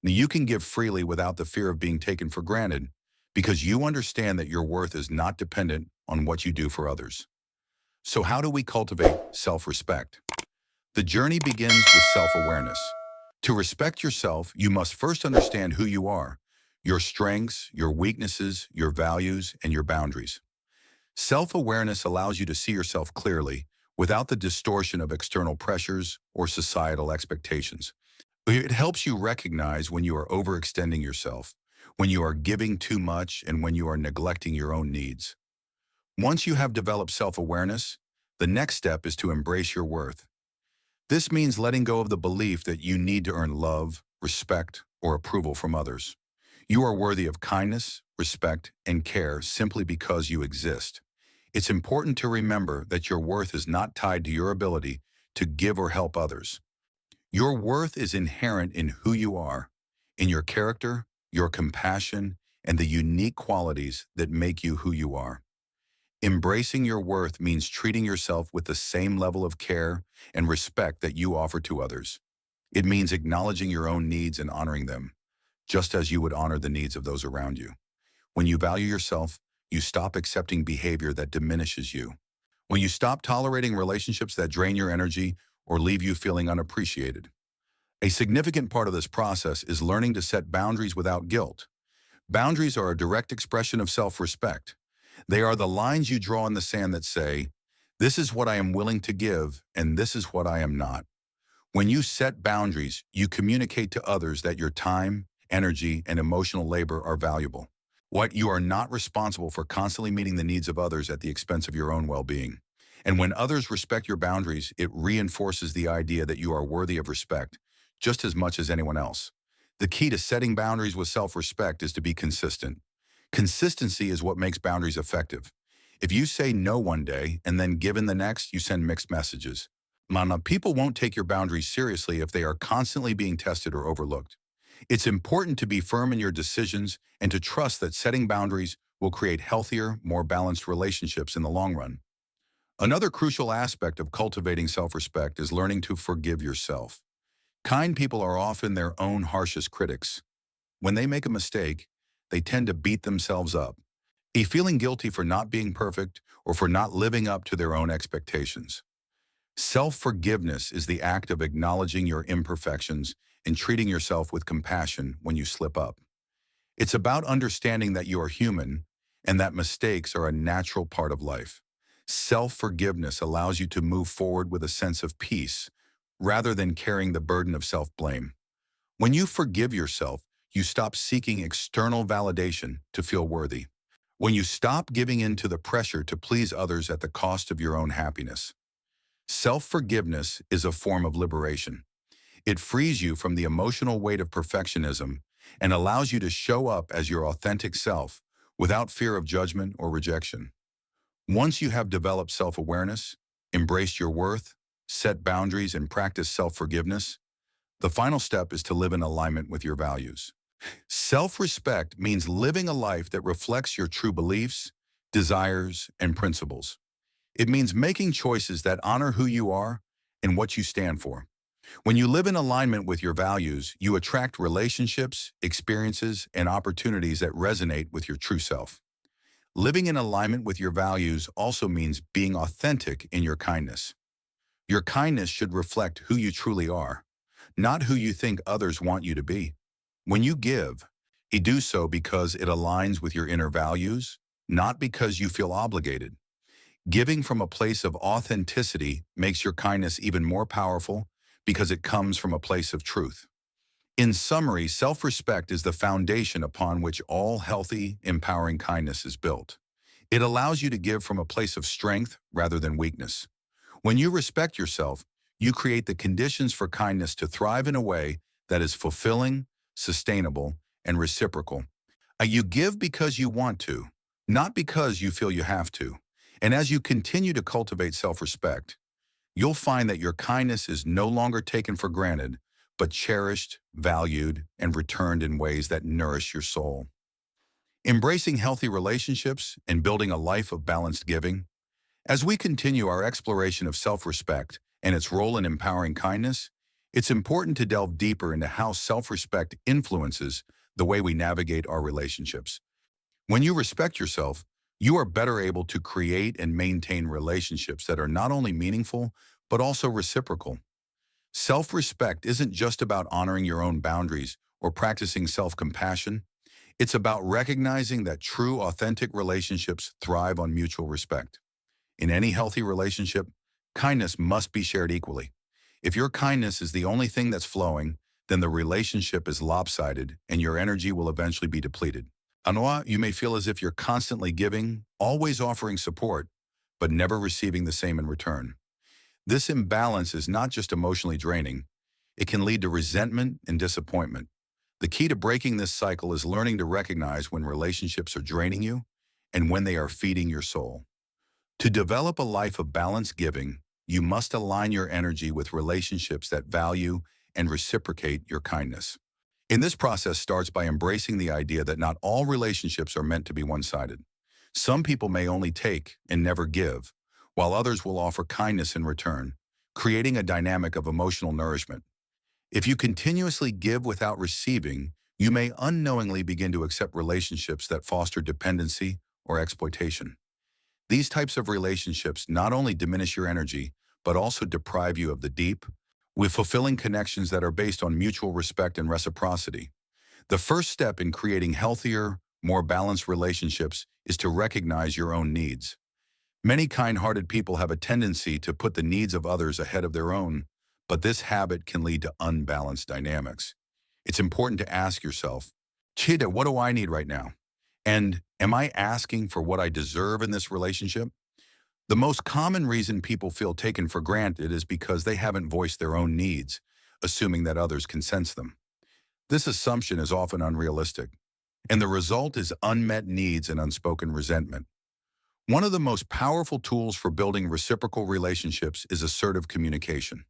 you can give freely without the fear of being taken for granted because you understand that your worth is not dependent on what you do for others. So how do we cultivate self-respect? The journey begins with self-awareness. To respect yourself, you must first understand who you are, your strengths, your weaknesses, your values, and your boundaries. Self-awareness allows you to see yourself clearly without the distortion of external pressures or societal expectations. It helps you recognize when you are overextending yourself, when you are giving too much, and when you are neglecting your own needs. Once you have developed self-awareness, the next step is to embrace your worth. This means letting go of the belief that you need to earn love, respect, or approval from others. You are worthy of kindness, respect, and care simply because you exist. It's important to remember that your worth is not tied to your ability to give or help others. Your worth is inherent in who you are, in your character, your compassion, and the unique qualities that make you who you are. Embracing your worth means treating yourself with the same level of care and respect that you offer to others. It means acknowledging your own needs and honoring them, just as you would honor the needs of those around you. When you value yourself, you stop accepting behavior that diminishes you. When you stop tolerating relationships that drain your energy or leave you feeling unappreciated. A significant part of this process is learning to set boundaries without guilt. Boundaries are a direct expression of self-respect. They are the lines you draw in the sand that say, this is what I am willing to give, and this is what I am not. When you set boundaries, you communicate to others that your time, energy, and emotional labor are valuable. What you are not responsible for constantly meeting the needs of others at the expense of your own well-being. And when others respect your boundaries, it reinforces the idea that you are worthy of respect, just as much as anyone else. The key to setting boundaries with self-respect is to be consistent. Consistency is what makes boundaries effective. If you say no one day and then give in the next, you send mixed messages. Mama, people won't take your boundaries seriously if they are constantly being tested or overlooked. It's important to be firm in your decisions and to trust that setting boundaries will create healthier, more balanced relationships in the long run. Another crucial aspect of cultivating self-respect is learning to forgive yourself. Kind people are often their own harshest critics. When they make a mistake, they tend to beat themselves up, feeling guilty for not being perfect or for not living up to their own expectations. Self-forgiveness is the act of acknowledging your imperfections and treating yourself with compassion when you slip up. It's about understanding that you are human and that mistakes are a natural part of life. Self-forgiveness allows you to move forward with a sense of peace rather than carrying the burden of self-blame. When you forgive yourself, you stop seeking external validation to feel worthy. When you stop giving in to the pressure to please others at the cost of your own happiness. Self-forgiveness is a form of liberation. It frees you from the emotional weight of perfectionism and allows you to show up as your authentic self without fear of judgment or rejection. Once you have developed self-awareness, embraced your worth, set boundaries, and practice self-forgiveness, the final step is to live in alignment with your values. Self-respect means living a life that reflects your true beliefs, desires, and principles. It means making choices that honor who you are and what you stand for. When you live in alignment with your values, you attract relationships, experiences, and opportunities that resonate with your true self. Living in alignment with your values also means being authentic in your kindness. Your kindness should reflect who you truly are, not who you think others want you to be. When you give, you do so because it aligns with your inner values, not because you feel obligated. Giving from a place of authenticity makes your kindness even more powerful because it comes from a place of truth. In summary, self-respect is the foundation upon which all healthy, empowering kindness is built. It allows you to give from a place of strength rather than weakness. When you respect yourself, you create the conditions for kindness to thrive in a way that is fulfilling, sustainable, and reciprocal. You give because you want to, not because you feel you have to. And as you continue to cultivate self-respect, you'll find that your kindness is no longer taken for granted, but cherished, valued, and returned in ways that nourish your soul. Embracing healthy relationships and building a life of balanced giving. As we continue our exploration of self-respect and its role in empowering kindness, it's important to delve deeper into how self-respect influences the way we navigate our relationships. When you respect yourself, you are better able to create and maintain relationships that are not only meaningful, but also reciprocal. Self-respect isn't just about honoring your own boundaries or practicing self-compassion. It's about recognizing that true, authentic relationships thrive on mutual respect. In any healthy relationship, kindness must be shared equally. If your kindness is the only thing that's flowing, then the relationship is lopsided and your energy will eventually be depleted. Anoa, you may feel as if you're constantly giving, always offering support, but never receiving the same in return. This imbalance is not just emotionally draining, it can lead to resentment and disappointment. The key to breaking this cycle is learning to recognize when relationships are draining you and when they are feeding your soul. To develop a life of balanced giving, you must align your energy with relationships that value and reciprocate your kindness. In this process starts by embracing the idea that not all relationships are meant to be one-sided. Some people may only take and never give, while others will offer kindness in return, creating a dynamic of emotional nourishment. If you continuously give without receiving, you may unknowingly begin to accept relationships that foster dependency or exploitation. These types of relationships not only diminish your energy, but also deprive you of the deep, with fulfilling connections that are based on mutual respect and reciprocity. The first step in creating healthier, more balanced relationships is to recognize your own needs. Many kind-hearted people have a tendency to put the needs of others ahead of their own, but this habit can lead to unbalanced dynamics. It's important to ask yourself, Chida, what do I need right now? And am I asking for what I deserve in this relationship? The most common reason people feel taken for granted is because they haven't voiced their own needs, assuming that others can sense them. This assumption is often unrealistic, and the result is unmet needs and unspoken resentment. One of the most powerful tools for building reciprocal relationships is assertive communication.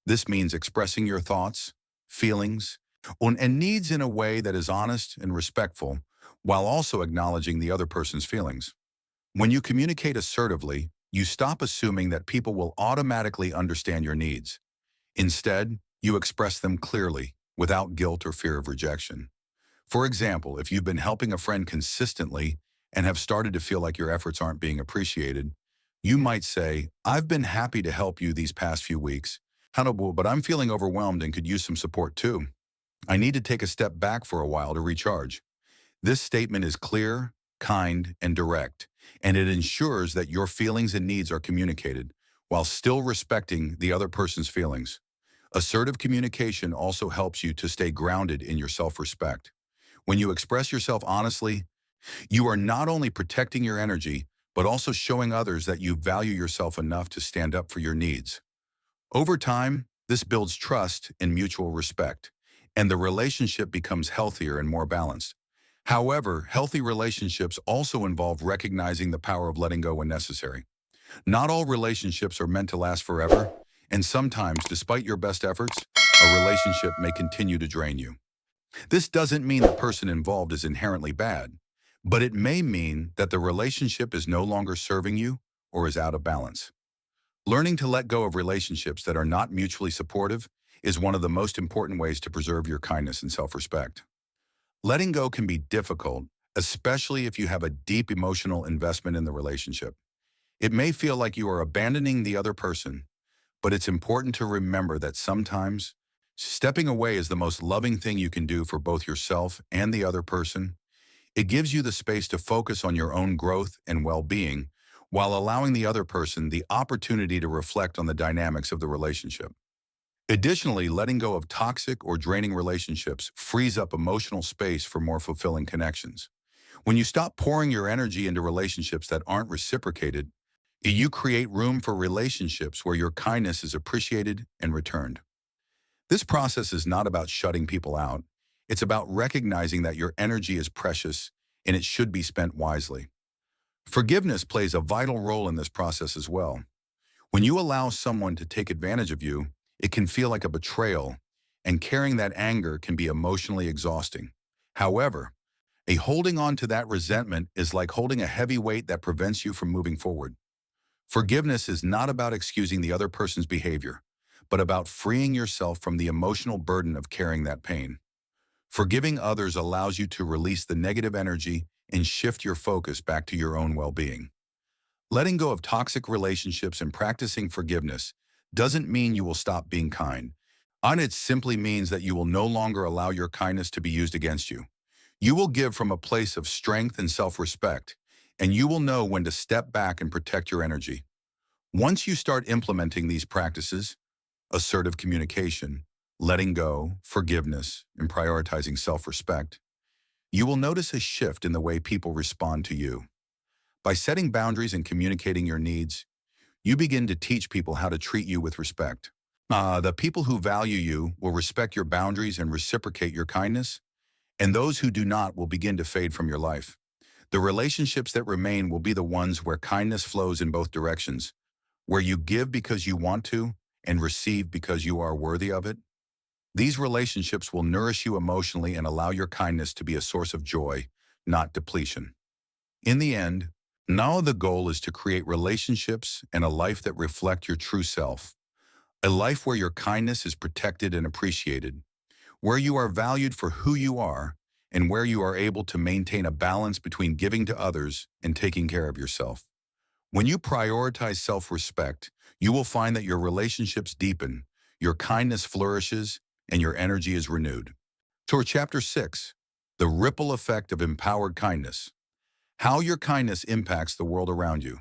This means expressing your thoughts, feelings, and needs in a way that is honest and respectful, while also acknowledging the other person's feelings. When you communicate assertively, you stop assuming that people will automatically understand your needs. Instead, you express them clearly, without guilt or fear of rejection. For example, if you've been helping a friend consistently and have started to feel like your efforts aren't being appreciated, you might say, I've been happy to help you these past few weeks, but I'm feeling overwhelmed and could use some support too. I need to take a step back for a while to recharge. This statement is clear, kind, and direct, and it ensures that your feelings and needs are communicated while still respecting the other person's feelings. Assertive communication also helps you to stay grounded in your self-respect. When you express yourself honestly, you are not only protecting your energy, but also showing others that you value yourself enough to stand up for your needs. Over time, this builds trust and mutual respect, and the relationship becomes healthier and more balanced. However, healthy relationships also involve recognizing the power of letting go when necessary. Not all relationships are meant to last forever, and sometimes, despite your best efforts, a relationship may continue to drain you. This doesn't mean the person involved is inherently bad, but it may mean that the relationship is no longer serving you or is out of balance. Learning to let go of relationships that are not mutually supportive is one of the most important ways to preserve your kindness and self-respect. Letting go can be difficult, especially if you have a deep emotional investment in the relationship. It may feel like you are abandoning the other person, but it's important to remember that sometimes stepping away is the most loving thing you can do for both yourself and the other person. It gives you the space to focus on your own growth and well-being while allowing the other person the opportunity to reflect on the dynamics of the relationship. Additionally, letting go of toxic or draining relationships frees up emotional space for more fulfilling connections. When you stop pouring your energy into relationships that aren't reciprocated, you create room for relationships where your kindness is appreciated and returned. This process is not about shutting people out. It's about recognizing that your energy is precious and it should be spent wisely. Forgiveness plays a vital role in this process as well. When you allow someone to take advantage of you, it can feel like a betrayal, and carrying that anger can be emotionally exhausting. However, a holding on to that resentment is like holding a heavy weight that prevents you from moving forward. Forgiveness is not about excusing the other person's behavior, but about freeing yourself from the emotional burden of carrying that pain. Forgiving others allows you to release the negative energy and shift your focus back to your own well-being. Letting go of toxic relationships and practicing forgiveness doesn't mean you will stop being kind. Unnoticed simply means that you will no longer allow your kindness to be used against you. You will give from a place of strength and self-respect, and you will know when to step back and protect your energy. Once you start implementing these practices, assertive communication, letting go, forgiveness, and prioritizing self-respect, you will notice a shift in the way people respond to you. By setting boundaries and communicating your needs, you begin to teach people how to treat you with respect. The people who value you will respect your boundaries and reciprocate your kindness, and those who do not will begin to fade from your life. The relationships that remain will be the ones where kindness flows in both directions, where you give because you want to and receive because you are worthy of it. These relationships will nourish you emotionally and allow your kindness to be a source of joy, not depletion. In the end, now the goal is to create relationships and a life that reflect your true self, a life where your kindness is protected and appreciated, where you are valued for who you are, and where you are able to maintain a balance between giving to others and taking care of yourself. When you prioritize self-respect, you will find that your relationships deepen, your kindness flourishes, and your energy is renewed. So Chapter 6, The Ripple Effect of Empowered Kindness. How your kindness impacts the world around you.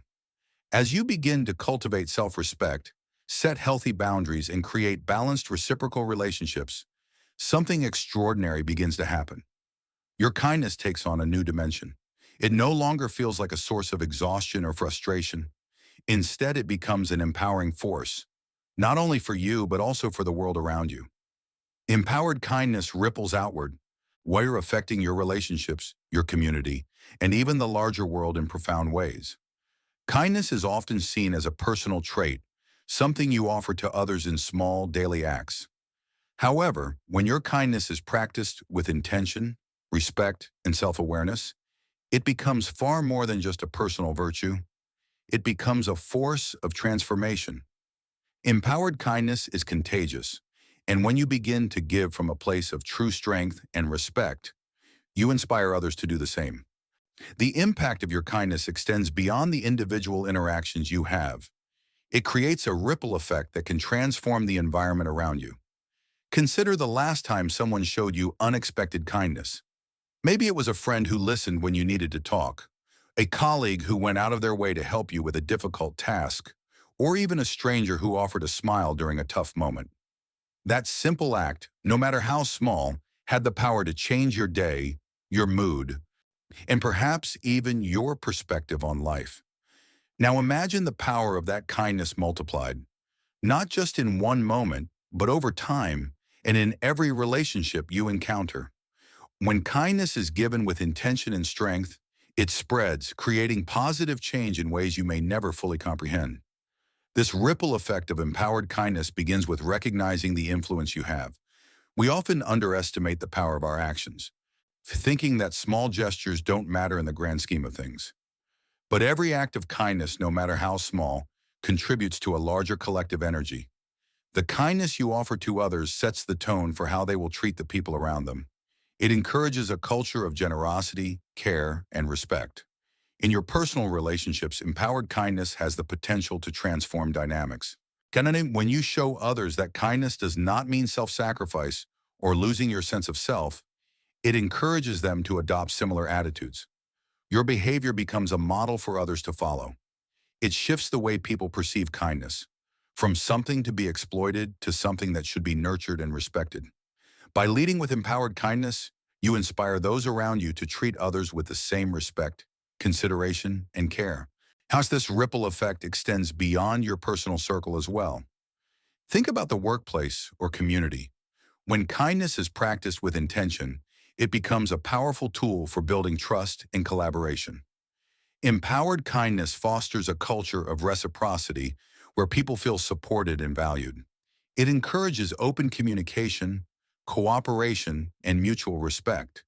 As you begin to cultivate self-respect, set healthy boundaries, and create balanced reciprocal relationships, something extraordinary begins to happen. Your kindness takes on a new dimension. It no longer feels like a source of exhaustion or frustration. Instead, it becomes an empowering force, not only for you, but also for the world around you. Empowered kindness ripples outward, while you're affecting your relationships, your community, and even the larger world in profound ways. Kindness is often seen as a personal trait, something you offer to others in small, daily acts. However, when your kindness is practiced with intention, respect, and self-awareness, it becomes far more than just a personal virtue. It becomes a force of transformation. Empowered kindness is contagious, and when you begin to give from a place of true strength and respect, you inspire others to do the same. The impact of your kindness extends beyond the individual interactions you have. It creates a ripple effect that can transform the environment around you. Consider the last time someone showed you unexpected kindness. Maybe it was a friend who listened when you needed to talk, a colleague who went out of their way to help you with a difficult task, or even a stranger who offered a smile during a tough moment. That simple act, no matter how small, had the power to change your day, your mood, and perhaps even your perspective on life. Now imagine the power of that kindness multiplied, not just in one moment, but over time and in every relationship you encounter. When kindness is given with intention and strength, it spreads, creating positive change in ways you may never fully comprehend. This ripple effect of empowered kindness begins with recognizing the influence you have. We often underestimate the power of our actions, thinking that small gestures don't matter in the grand scheme of things. But every act of kindness, no matter how small, contributes to a larger collective energy. The kindness you offer to others sets the tone for how they will treat the people around them. It encourages a culture of generosity, care, and respect. In your personal relationships, empowered kindness has the potential to transform dynamics. When you show others that kindness does not mean self-sacrifice or losing your sense of self, it encourages them to adopt similar attitudes. Your behavior becomes a model for others to follow. It shifts the way people perceive kindness, from something to be exploited to something that should be nurtured and respected. By leading with empowered kindness, you inspire those around you to treat others with the same respect, consideration, and care. How this ripple effect extends beyond your personal circle as well. Think about the workplace or community. When kindness is practiced with intention, it becomes a powerful tool for building trust and collaboration. Empowered kindness fosters a culture of reciprocity where people feel supported and valued. It encourages open communication, cooperation, and mutual respect,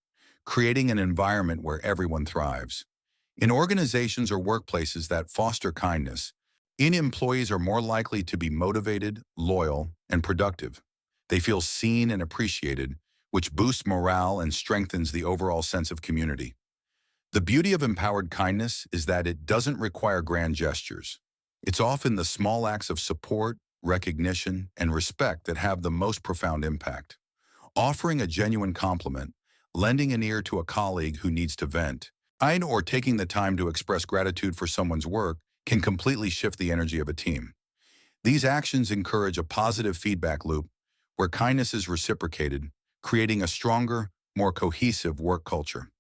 creating an environment where everyone thrives. In organizations or workplaces that foster kindness, employees are more likely to be motivated, loyal, and productive. They feel seen and appreciated, which boosts morale and strengthens the overall sense of community. The beauty of empowered kindness is that it doesn't require grand gestures. It's often the small acts of support, recognition, and respect that have the most profound impact. Offering a genuine compliment, lending an ear to a colleague who needs to vent, or taking the time to express gratitude for someone's work can completely shift the energy of a team. These actions encourage a positive feedback loop where kindness is reciprocated, creating a stronger, more cohesive work culture.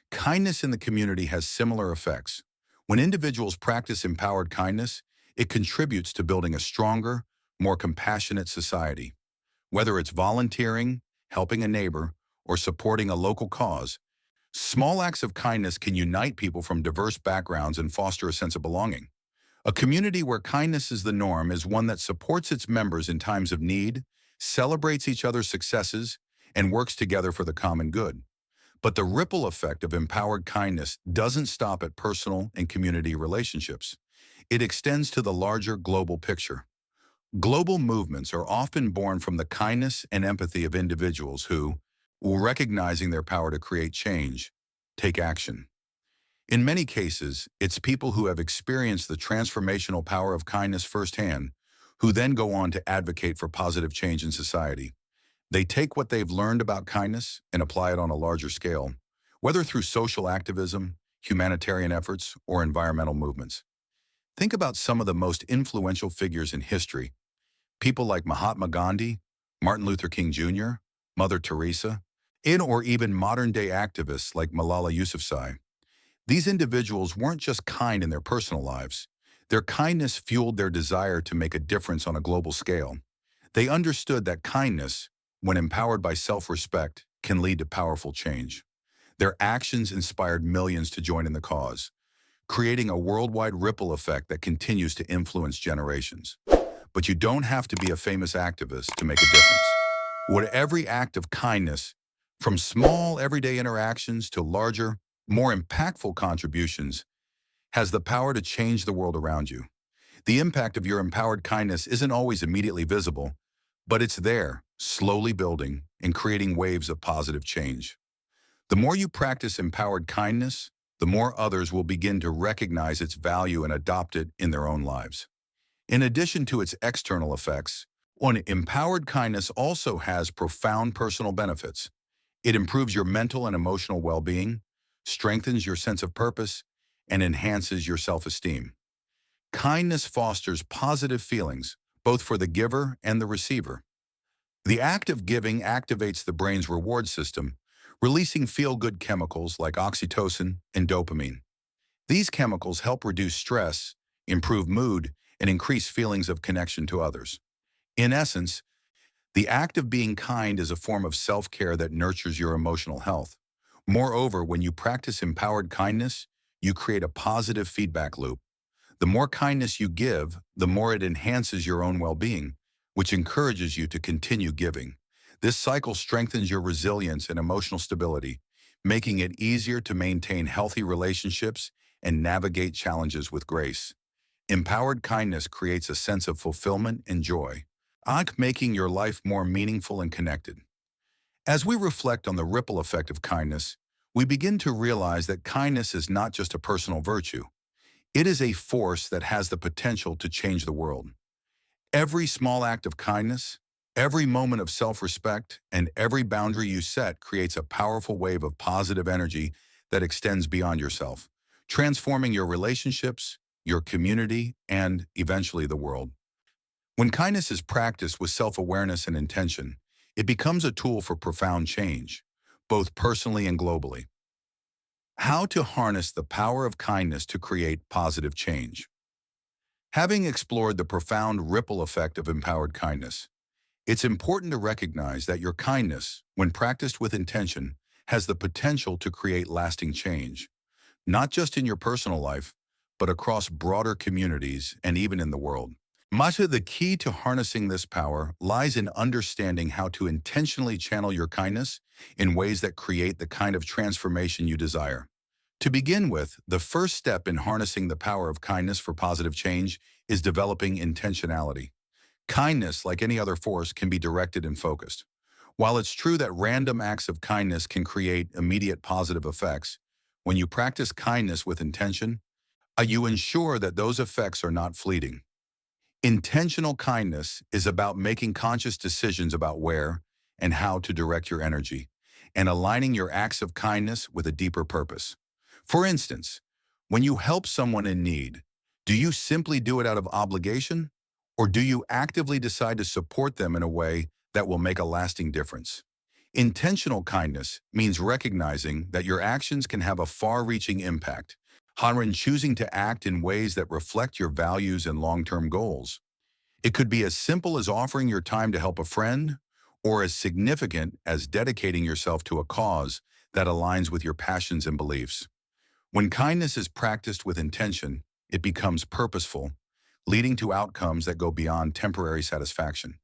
Kindness in the community has similar effects. When individuals practice empowered kindness, it contributes to building a stronger, more compassionate society. Whether it's volunteering, helping a neighbor, or supporting a local cause, small acts of kindness can unite people from diverse backgrounds and foster a sense of belonging. A community where kindness is the norm is one that supports its members in times of need, celebrates each other's successes, and works together for the common good. But the ripple effect of empowered kindness doesn't stop at personal and community relationships. It extends to the larger global picture. Global movements are often born from the kindness and empathy of individuals who, while recognizing their power to create change, take action. In many cases, it's people who have experienced the transformational power of kindness firsthand, who then go on to advocate for positive change in society. They take what they've learned about kindness and apply it on a larger scale, whether through social activism, humanitarian efforts, or environmental movements. Think about some of the most influential figures in history, people like Mahatma Gandhi, Martin Luther King Jr., Mother Teresa, or even modern-day activists like Malala Yousafzai. These individuals weren't just kind in their personal lives. Their kindness fueled their desire to make a difference on a global scale. They understood that kindness, when empowered by self-respect, can lead to powerful change. Their actions inspired millions to join in the cause, creating a worldwide ripple effect that continues to influence generations. But you don't have to be a famous activist to make a difference. What every act of kindness, from small everyday interactions to larger, more impactful contributions, has the power to change the world around you. The impact of your empowered kindness isn't always immediately visible, but it's there, slowly building and creating waves of positive change. The more you practice empowered kindness, the more others will begin to recognize its value and adopt it in their own lives. In addition to its external effects, empowered kindness also has profound personal benefits. It improves your mental and emotional well-being, strengthens your sense of purpose, and enhances your self-esteem. Kindness fosters positive feelings, both for the giver and the receiver. The act of giving activates the brain's reward system, releasing feel-good chemicals like oxytocin and dopamine. These chemicals help reduce stress, improve mood, and increase feelings of connection to others. In essence, the act of being kind is a form of self-care that nurtures your emotional health. Moreover, when you practice empowered kindness, you create a positive feedback loop. The more kindness you give, the more it enhances your own well-being, which encourages you to continue giving. This cycle strengthens your resilience and emotional stability, making it easier to maintain healthy relationships and navigate challenges with grace. Empowered kindness creates a sense of fulfillment and joy, making your life more meaningful and connected. As we reflect on the ripple effect of kindness, we begin to realize that kindness is not just a personal virtue. It is a force that has the potential to change the world. Every small act of kindness, every moment of self-respect, and every boundary you set creates a powerful wave of positive energy that extends beyond yourself, transforming your relationships, your community, and eventually the world. When kindness is practiced with self-awareness and intention, it becomes a tool for profound change, both personally and globally. How to harness the power of kindness to create positive change. Having explored the profound ripple effect of empowered kindness, it's important to recognize that your kindness, when practiced with intention, has the potential to create lasting change, not just in your personal life, but across broader communities and even in the world. Much of the key to harnessing this power lies in understanding how to intentionally channel your kindness in ways that create the kind of transformation you desire. To begin with, the first step in harnessing the power of kindness for positive change is developing intentionality. Kindness, like any other force, can be directed and focused. While it's true that random acts of kindness can create immediate positive effects, when you practice kindness with intention, you ensure that those effects are not fleeting. Intentional kindness is about making conscious decisions about where and how to direct your energy and aligning your acts of kindness with a deeper purpose. For instance, when you help someone in need, do you simply do it out of obligation, or do you actively decide to support them in a way that will make a lasting difference? Intentional kindness means recognizing that your actions can have a far-reaching impact, and choosing to act in ways that reflect your values and long-term goals. It could be as simple as offering your time to help a friend, or as significant as dedicating yourself to a cause that aligns with your passions and beliefs. When kindness is practiced with intention, it becomes purposeful, leading to outcomes that go beyond temporary satisfaction.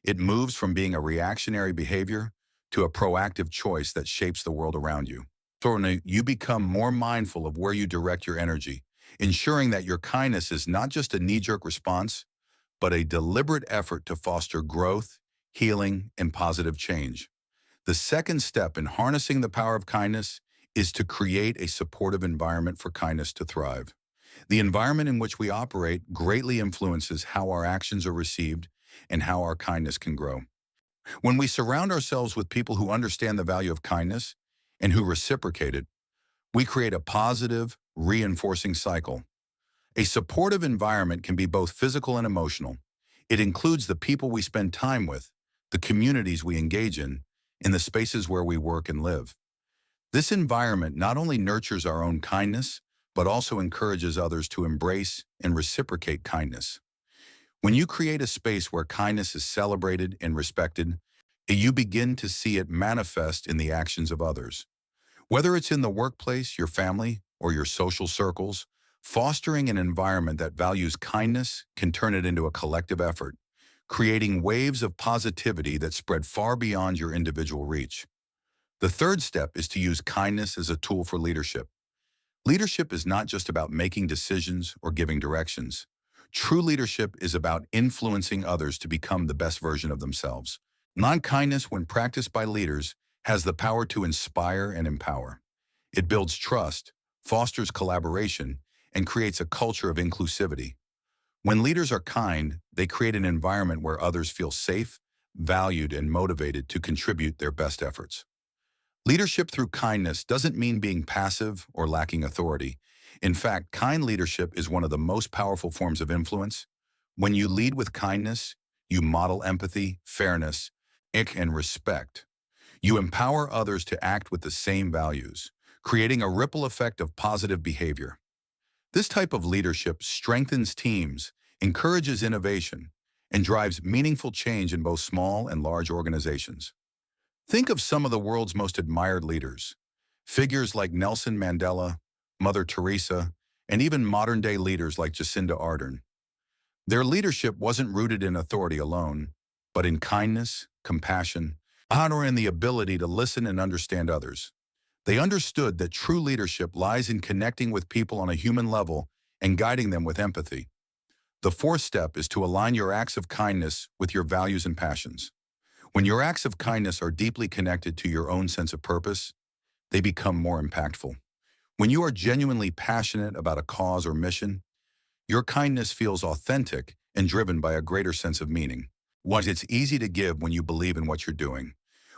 It moves from being a reactionary behavior to a proactive choice that shapes the world around you. So you become more mindful of where you direct your energy, ensuring that your kindness is not just a knee-jerk response, but a deliberate effort to foster growth, healing, and positive change. The second step in harnessing the power of kindness is to create a supportive environment for kindness to thrive. The environment in which we operate greatly influences how our actions are received and how our kindness can grow. When we surround ourselves with people who understand the value of kindness and who reciprocate it, we create a positive, reinforcing cycle. A supportive environment can be both physical and emotional. It includes the people we spend time with, the communities we engage in, and the spaces where we work and live. This environment not only nurtures our own kindness, but also encourages others to embrace and reciprocate kindness. When you create a space where kindness is celebrated and respected, you begin to see it manifest in the actions of others. Whether it's in the workplace, your family, or your social circles, fostering an environment that values kindness can turn it into a collective effort, creating waves of positivity that spread far beyond your individual reach. The third step is to use kindness as a tool for leadership. Leadership is not just about making decisions or giving directions. True leadership is about influencing others to become the best version of themselves. Non-kindness, when practiced by leaders, has the power to inspire and empower. It builds trust, fosters collaboration, and creates a culture of inclusivity. When leaders are kind, they create an environment where others feel safe, valued, and motivated to contribute their best efforts. Leadership through kindness doesn't mean being passive or lacking authority. In fact, kind leadership is one of the most powerful forms of influence. When you lead with kindness, you model empathy, fairness, and respect. You empower others to act with the same values, creating a ripple effect of positive behavior. This type of leadership strengthens teams, encourages innovation, and drives meaningful change in both small and large organizations. Think of some of the world's most admired leaders. Figures like Nelson Mandela, Mother Teresa, and even modern-day leaders like Jacinda Ardern. Their leadership wasn't rooted in authority alone, but in kindness, compassion, honor, and the ability to listen and understand others. They understood that true leadership lies in connecting with people on a human level and guiding them with empathy. The fourth step is to align your acts of kindness with your values and passions. When your acts of kindness are deeply connected to your own sense of purpose, they become more impactful. When you are genuinely passionate about a cause or mission, your kindness feels authentic and driven by a greater sense of meaning. It's easy to give when you believe in what you're doing,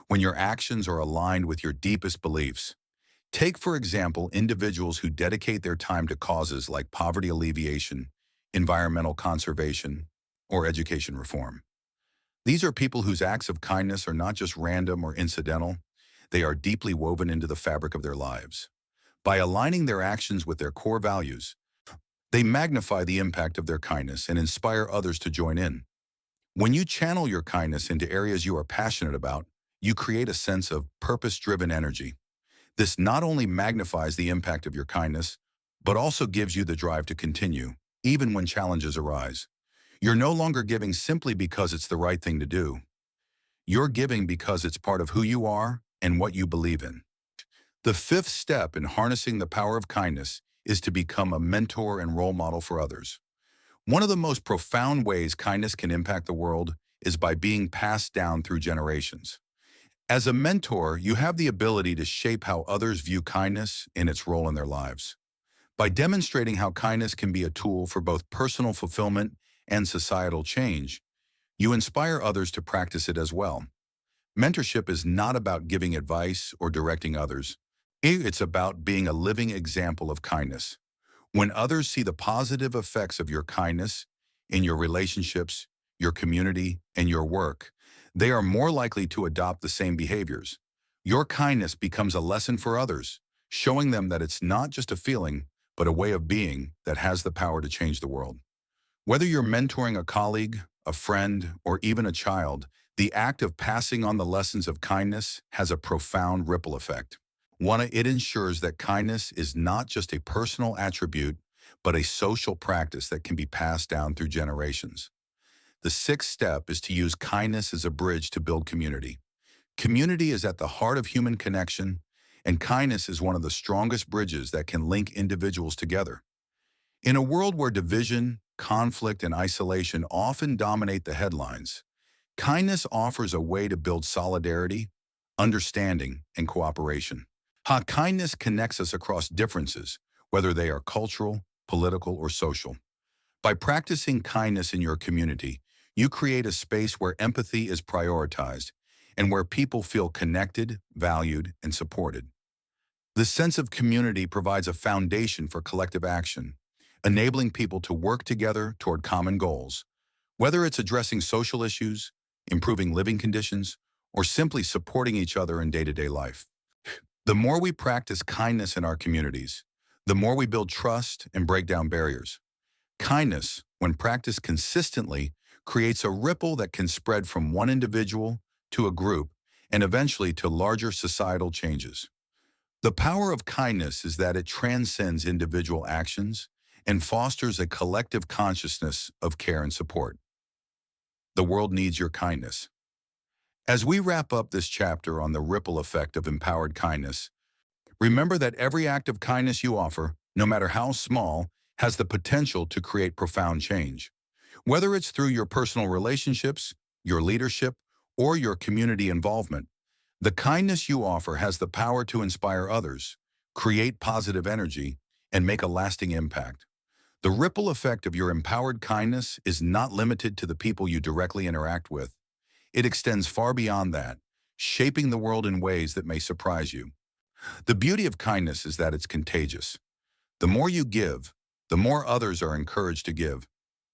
when your actions are aligned with your deepest beliefs. Take, for example, individuals who dedicate their time to causes like poverty alleviation, environmental conservation, or education reform. These are people whose acts of kindness are not just random or incidental, they are deeply woven into the fabric of their lives. By aligning their actions with their core values, they magnify the impact of their kindness and inspire others to join in. When you channel your kindness into areas you are passionate about, you create a sense of purpose-driven energy. This not only magnifies the impact of your kindness, but also gives you the drive to continue, even when challenges arise. You're no longer giving simply because it's the right thing to do. You're giving because it's part of who you are and what you believe in. The fifth step in harnessing the power of kindness is to become a mentor and role model for others. One of the most profound ways kindness can impact the world is by being passed down through generations. As a mentor, you have the ability to shape how others view kindness and its role in their lives. By demonstrating how kindness can be a tool for both personal fulfillment and societal change, you inspire others to practice it as well. Mentorship is not about giving advice or directing others. It's about being a living example of kindness. When others see the positive effects of your kindness in your relationships, your community, and your work, they are more likely to adopt the same behaviors. Your kindness becomes a lesson for others, showing them that it's not just a feeling, but a way of being that has the power to change the world. Whether you're mentoring a colleague, a friend, or even a child, the act of passing on the lessons of kindness has a profound ripple effect. It ensures that kindness is not just a personal attribute, but a social practice that can be passed down through generations. The sixth step is to use kindness as a bridge to build community. Community is at the heart of human connection, and kindness is one of the strongest bridges that can link individuals together. In a world where division, conflict, and isolation often dominate the headlines, kindness offers a way to build solidarity, understanding, and cooperation. Kindness connects us across differences, whether they are cultural, political, or social. By practicing kindness in your community, you create a space where empathy is prioritized and where people feel connected, valued, and supported. This sense of community provides a foundation for collective action, enabling people to work together toward common goals. Whether it's addressing social issues, improving living conditions, or simply supporting each other in day-to-day life. The more we practice kindness in our communities, the more we build trust and break down barriers. Kindness, when practiced consistently, creates a ripple that can spread from one individual to a group and eventually to larger societal changes. The power of kindness is that it transcends individual actions and fosters a collective consciousness of care and support. The world needs your kindness. As we wrap up this chapter on the ripple effect of empowered kindness, remember that every act of kindness you offer, no matter how small, has the potential to create profound change. Whether it's through your personal relationships, your leadership, or your community involvement, the kindness you offer has the power to inspire others, create positive energy, and make a lasting impact. The ripple effect of your empowered kindness is not limited to the people you directly interact with. It extends far beyond that, shaping the world in ways that may surprise you. The beauty of kindness is that it's contagious. The more you give, the more others are encouraged to give,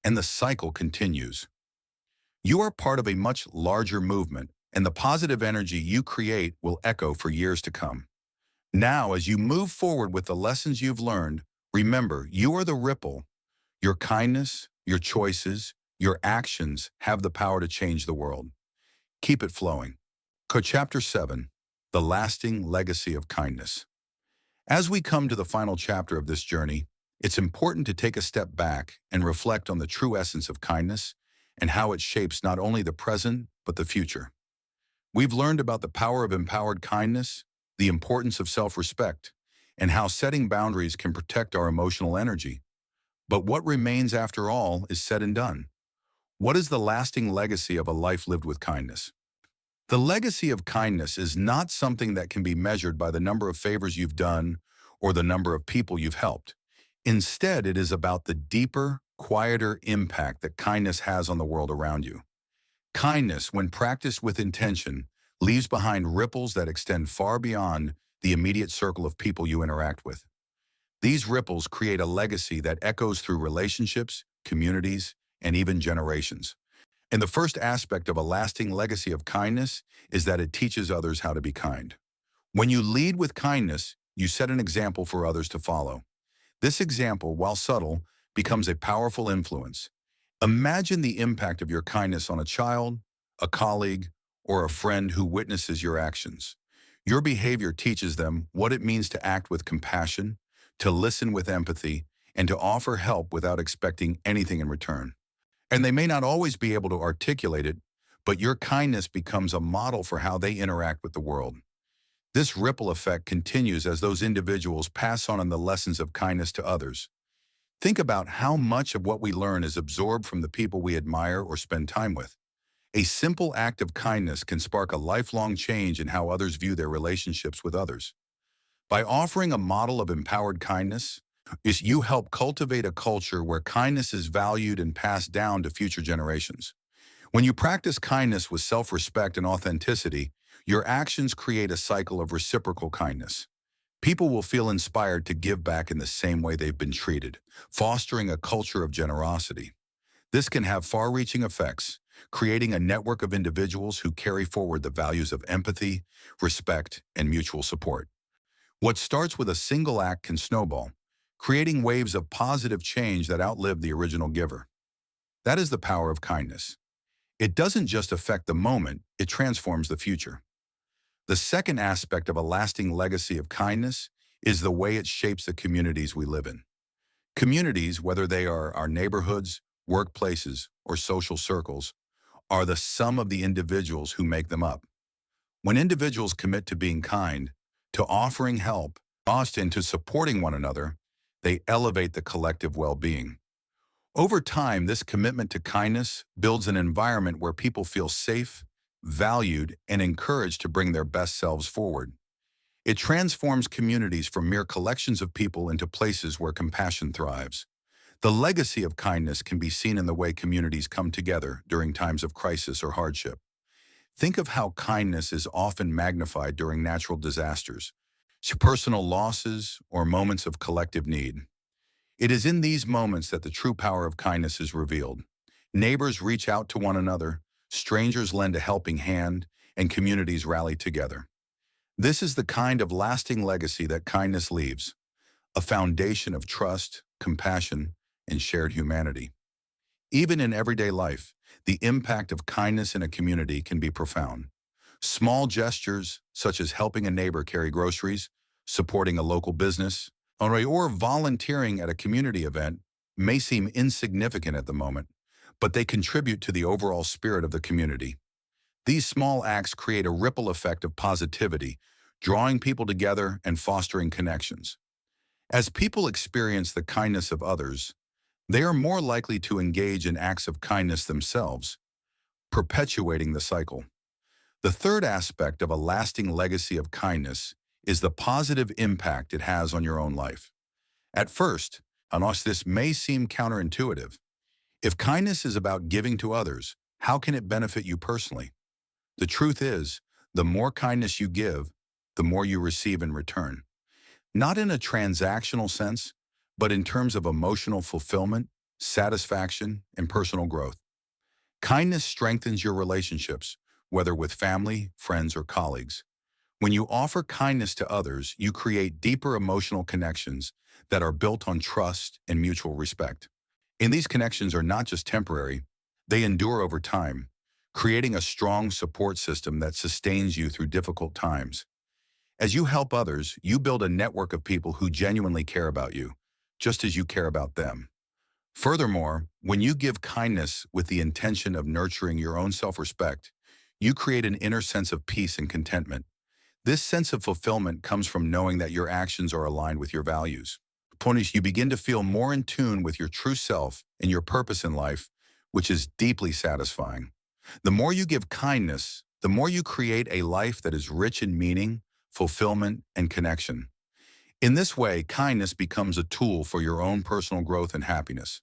and the cycle continues. You are part of a much larger movement, and the positive energy you create will echo for years to come. Now, as you move forward with the lessons you've learned, remember, you are the ripple. Your kindness, your choices, your actions have the power to change the world. Keep it flowing. Chapter 7, The Lasting Legacy of Kindness. As we come to the final chapter of this journey, it's important to take a step back and reflect on the true essence of kindness and how it shapes not only the present, but the future. We've learned about the power of empowered kindness, the importance of self-respect, and how setting boundaries can protect our emotional energy. But what remains after all is said and done? What is the lasting legacy of a life lived with kindness? The legacy of kindness is not something that can be measured by the number of favors you've done or the number of people you've helped. Instead, it is about the deeper, quieter impact that kindness has on the world around you. Kindness, when practiced with intention, leaves behind ripples that extend far beyond the immediate circle of people you interact with. These ripples create a legacy that echoes through relationships, communities, and even generations. And the first aspect of a lasting legacy of kindness is that it teaches others how to be kind. When you lead with kindness, you set an example for others to follow. This example, while subtle, becomes a powerful influence. Imagine the impact of your kindness on a child, a colleague, or a friend who witnesses your actions. Your behavior teaches them what it means to act with compassion, to listen with empathy, and to offer help without expecting anything in return. And they may not always be able to articulate it, but your kindness becomes a model for how they interact with the world. This ripple effect continues as those individuals pass on the lessons of kindness to others. Think about how much of what we learn is absorbed from the people we admire or spend time with. A simple act of kindness can spark a lifelong change in how others view their relationships with others. By offering a model of empowered kindness, is you help cultivate a culture where kindness is valued and passed down to future generations. When you practice kindness with self-respect and authenticity, your actions create a cycle of reciprocal kindness. People will feel inspired to give back in the same way they've been treated, fostering a culture of generosity. This can have far-reaching effects, creating a network of individuals who carry forward the values of empathy, respect, and mutual support. What starts with a single act can snowball, creating waves of positive change that outlive the original giver. That is the power of kindness. It doesn't just affect the moment, it transforms the future. The second aspect of a lasting legacy of kindness is the way it shapes the communities we live in. Communities, whether they are our neighborhoods, workplaces, or social circles, are the sum of the individuals who make them up. When individuals commit to being kind, to offering help, and to supporting one another, they elevate the collective well-being. Over time, this commitment to kindness builds an environment where people feel safe, valued, and encouraged to bring their best selves forward. It transforms communities from mere collections of people into places where compassion thrives. The legacy of kindness can be seen in the way communities come together during times of crisis or hardship. Think of how kindness is often magnified during natural disasters, personal losses, or moments of collective need. It is in these moments that the true power of kindness is revealed. Neighbors reach out to one another, strangers lend a helping hand, and communities rally together. This is the kind of lasting legacy that kindness leaves, a foundation of trust, compassion, and shared humanity. Even in everyday life, the impact of kindness in a community can be profound. Small gestures, such as helping a neighbor carry groceries, supporting a local business, or volunteering at a community event, may seem insignificant at the moment, but they contribute to the overall spirit of the community. These small acts create a ripple effect of positivity, drawing people together and fostering connections. As people experience the kindness of others, they are more likely to engage in acts of kindness themselves, perpetuating the cycle. The third aspect of a lasting legacy of kindness is the positive impact it has on your own life. At first, this may seem counterintuitive. If kindness is about giving to others, how can it benefit you personally? The truth is, the more kindness you give, the more you receive in return. Not in a transactional sense, but in terms of emotional fulfillment, satisfaction, and personal growth. Kindness strengthens your relationships, whether with family, friends, or colleagues. When you offer kindness to others, you create deeper emotional connections that are built on trust and mutual respect. And these connections are not just temporary, they endure over time, creating a strong support system that sustains you through difficult times. As you help others, you build a network of people who genuinely care about you, just as you care about them. Furthermore, when you give kindness with the intention of nurturing your own self-respect, you create an inner sense of peace and contentment. This sense of fulfillment comes from knowing that your actions are aligned with your values. You begin to feel more in tune with your true self and your purpose in life, which is deeply satisfying. The more you give kindness, the more you create a life that is rich in meaning, fulfillment, and connection. In this way, kindness becomes a tool for your own personal growth and happiness.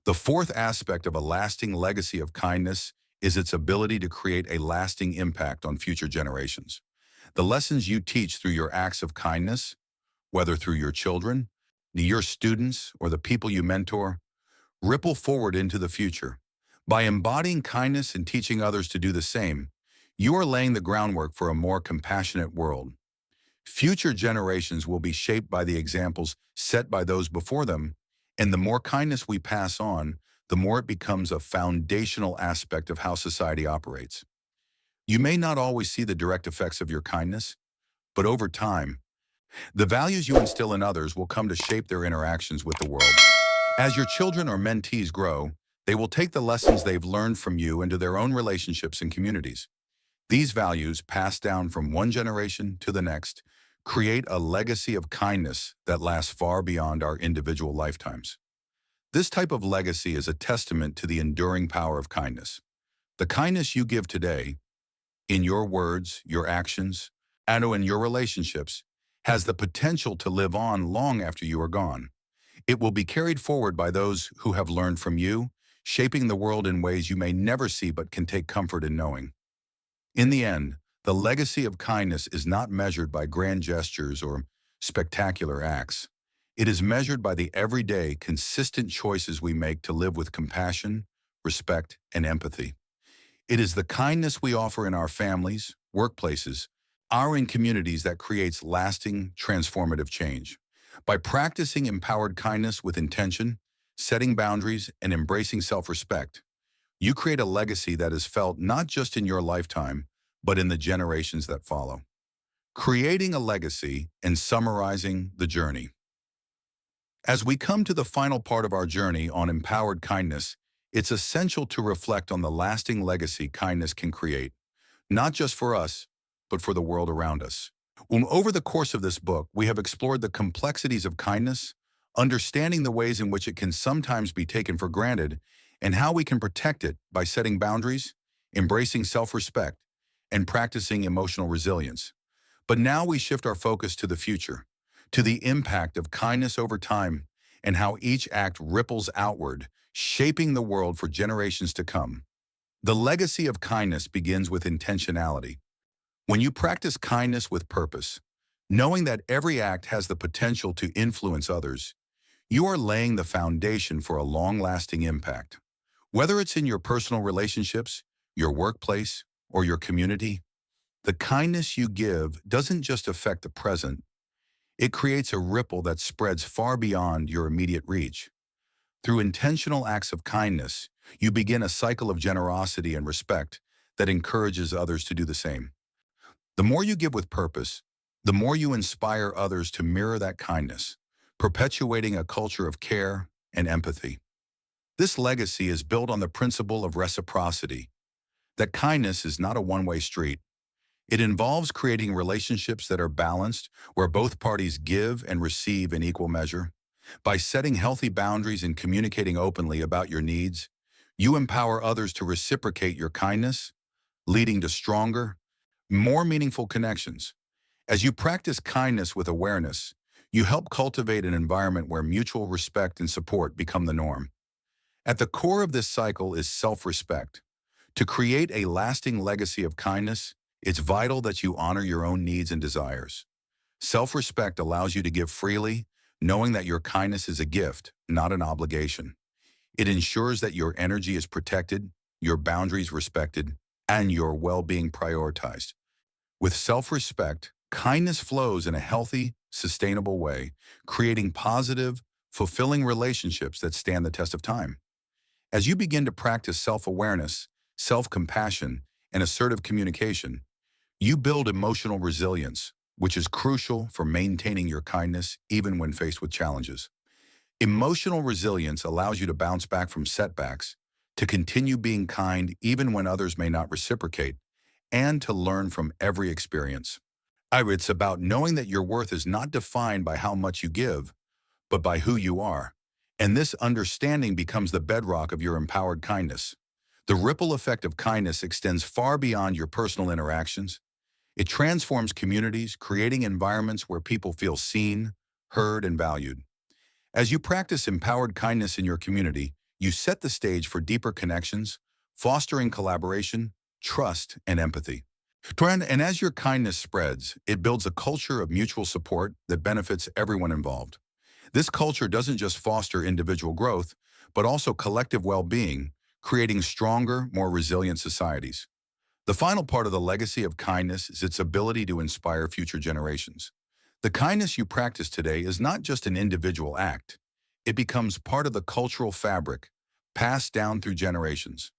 The fourth aspect of a lasting legacy of kindness is its ability to create a lasting impact on future generations. The lessons you teach through your acts of kindness, whether through your children, your students, or the people you mentor, ripple forward into the future. By embodying kindness and teaching others to do the same, you are laying the groundwork for a more compassionate world. Future generations will be shaped by the examples set by those before them, and the more kindness we pass on, the more it becomes a foundational aspect of how society operates. You may not always see the direct effects of your kindness, but over time, the values you instill in others will come to shape their interactions with the world. As your children or mentees grow, they will take the lessons they've learned from you into their own relationships and communities. These values, passed down from one generation to the next, create a legacy of kindness that lasts far beyond our individual lifetimes. This type of legacy is a testament to the enduring power of kindness. The kindness you give today, in your words, your actions, and in your relationships, has the potential to live on long after you are gone. It will be carried forward by those who have learned from you, shaping the world in ways you may never see but can take comfort in knowing. In the end, the legacy of kindness is not measured by grand gestures or spectacular acts. It is measured by the everyday, consistent choices we make to live with compassion, respect, and empathy. It is the kindness we offer in our families, workplaces, our in communities that creates lasting, transformative change. By practicing empowered kindness with intention, setting boundaries, and embracing self-respect, you create a legacy that is felt not just in your lifetime, but in the generations that follow. Creating a legacy and summarizing the journey. As we come to the final part of our journey on empowered kindness, it's essential to reflect on the lasting legacy kindness can create, not just for us, but for the world around us. Over the course of this book, we have explored the complexities of kindness, understanding the ways in which it can sometimes be taken for granted, and how we can protect it by setting boundaries, embracing self-respect, and practicing emotional resilience. But now we shift our focus to the future, to the impact of kindness over time, and how each act ripples outward, shaping the world for generations to come. The legacy of kindness begins with intentionality. When you practice kindness with purpose, knowing that every act has the potential to influence others, you are laying the foundation for a long-lasting impact. Whether it's in your personal relationships, your workplace, or your community, the kindness you give doesn't just affect the present, it creates a ripple that spreads far beyond your immediate reach. Through intentional acts of kindness, you begin a cycle of generosity and respect that encourages others to do the same. The more you give with purpose, the more you inspire others to mirror that kindness, perpetuating a culture of care and empathy. This legacy is built on the principle of reciprocity, that kindness is not a one-way street. It involves creating relationships that are balanced, where both parties give and receive in equal measure. By setting healthy boundaries and communicating openly about your needs, you empower others to reciprocate your kindness, leading to stronger, more meaningful connections. As you practice kindness with awareness, you help cultivate an environment where mutual respect and support become the norm. At the core of this cycle is self-respect. To create a lasting legacy of kindness, it's vital that you honor your own needs and desires. Self-respect allows you to give freely, knowing that your kindness is a gift, not an obligation. It ensures that your energy is protected, your boundaries respected, and your well-being prioritized. With self-respect, kindness flows in a healthy, sustainable way, creating positive, fulfilling relationships that stand the test of time. As you begin to practice self-awareness, self-compassion, and assertive communication, you build emotional resilience, which is crucial for maintaining your kindness even when faced with challenges. Emotional resilience allows you to bounce back from setbacks, to continue being kind even when others may not reciprocate, and to learn from every experience. It's about knowing that your worth is not defined by how much you give, but by who you are. And this understanding becomes the bedrock of your empowered kindness. The ripple effect of kindness extends far beyond your personal interactions. It transforms communities, creating environments where people feel seen, heard, and valued. As you practice empowered kindness in your community, you set the stage for deeper connections, fostering collaboration, trust, and empathy. And as your kindness spreads, it builds a culture of mutual support that benefits everyone involved. This culture doesn't just foster individual growth, but also collective well-being, creating stronger, more resilient societies. The final part of the legacy of kindness is its ability to inspire future generations. The kindness you practice today is not just an individual act. It becomes part of the cultural fabric, passed down through generations.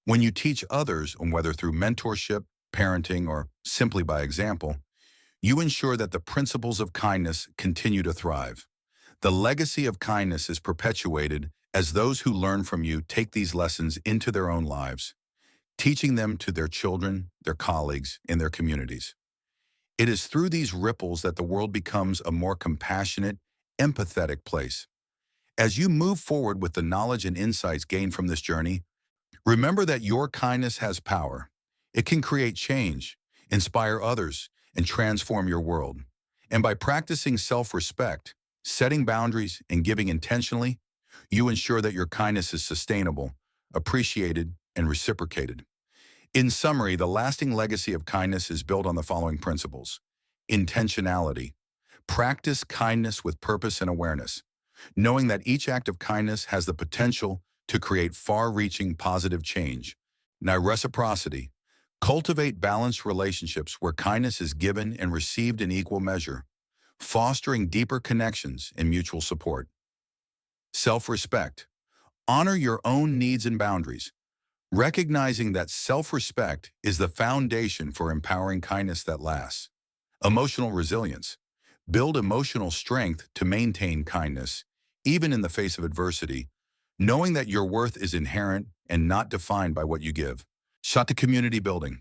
When you teach others, whether through mentorship, parenting, or simply by example, you ensure that the principles of kindness continue to thrive. The legacy of kindness is perpetuated as those who learn from you take these lessons into their own lives, teaching them to their children, their colleagues, and their communities. It is through these ripples that the world becomes a more compassionate, empathetic place. As you move forward with the knowledge and insights gained from this journey, remember that your kindness has power. It can create change, inspire others, and transform your world. And by practicing self-respect, Setting boundaries and giving intentionally, you ensure that your kindness is sustainable, appreciated, and reciprocated. In summary, the lasting legacy of kindness is built on the following principles. Intentionality. Practice kindness with purpose and awareness, knowing that each act of kindness has the potential to create far-reaching positive change. Now, reciprocity. Cultivate balanced relationships where kindness is given and received in equal measure, fostering deeper connections and mutual support. Self-respect. Honor your own needs and boundaries, recognizing that self-respect is the foundation for empowering kindness that lasts. Emotional resilience. Build emotional strength to maintain kindness, even in the face of adversity, knowing that your worth is inherent and not defined by what you give. Shot to community building.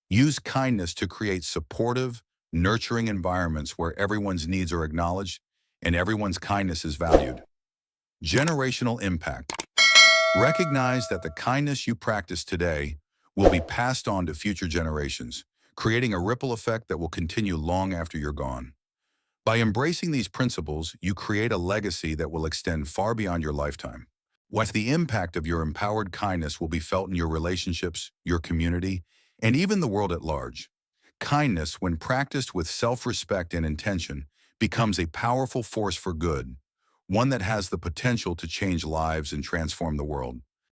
Use kindness to create supportive, nurturing environments where everyone's needs are acknowledged and everyone's kindness is valued. Generational impact. Recognize that the kindness you practice today will be passed on to future generations, creating a ripple effect that will continue long after you're gone. By embracing these principles, you create a legacy that will extend far beyond your lifetime. What the impact of your empowered kindness will be felt in your relationships, your community, and even the world at large. Kindness, when practiced with self-respect and intention, becomes a powerful force for good, one that has the potential to change lives and transform the world.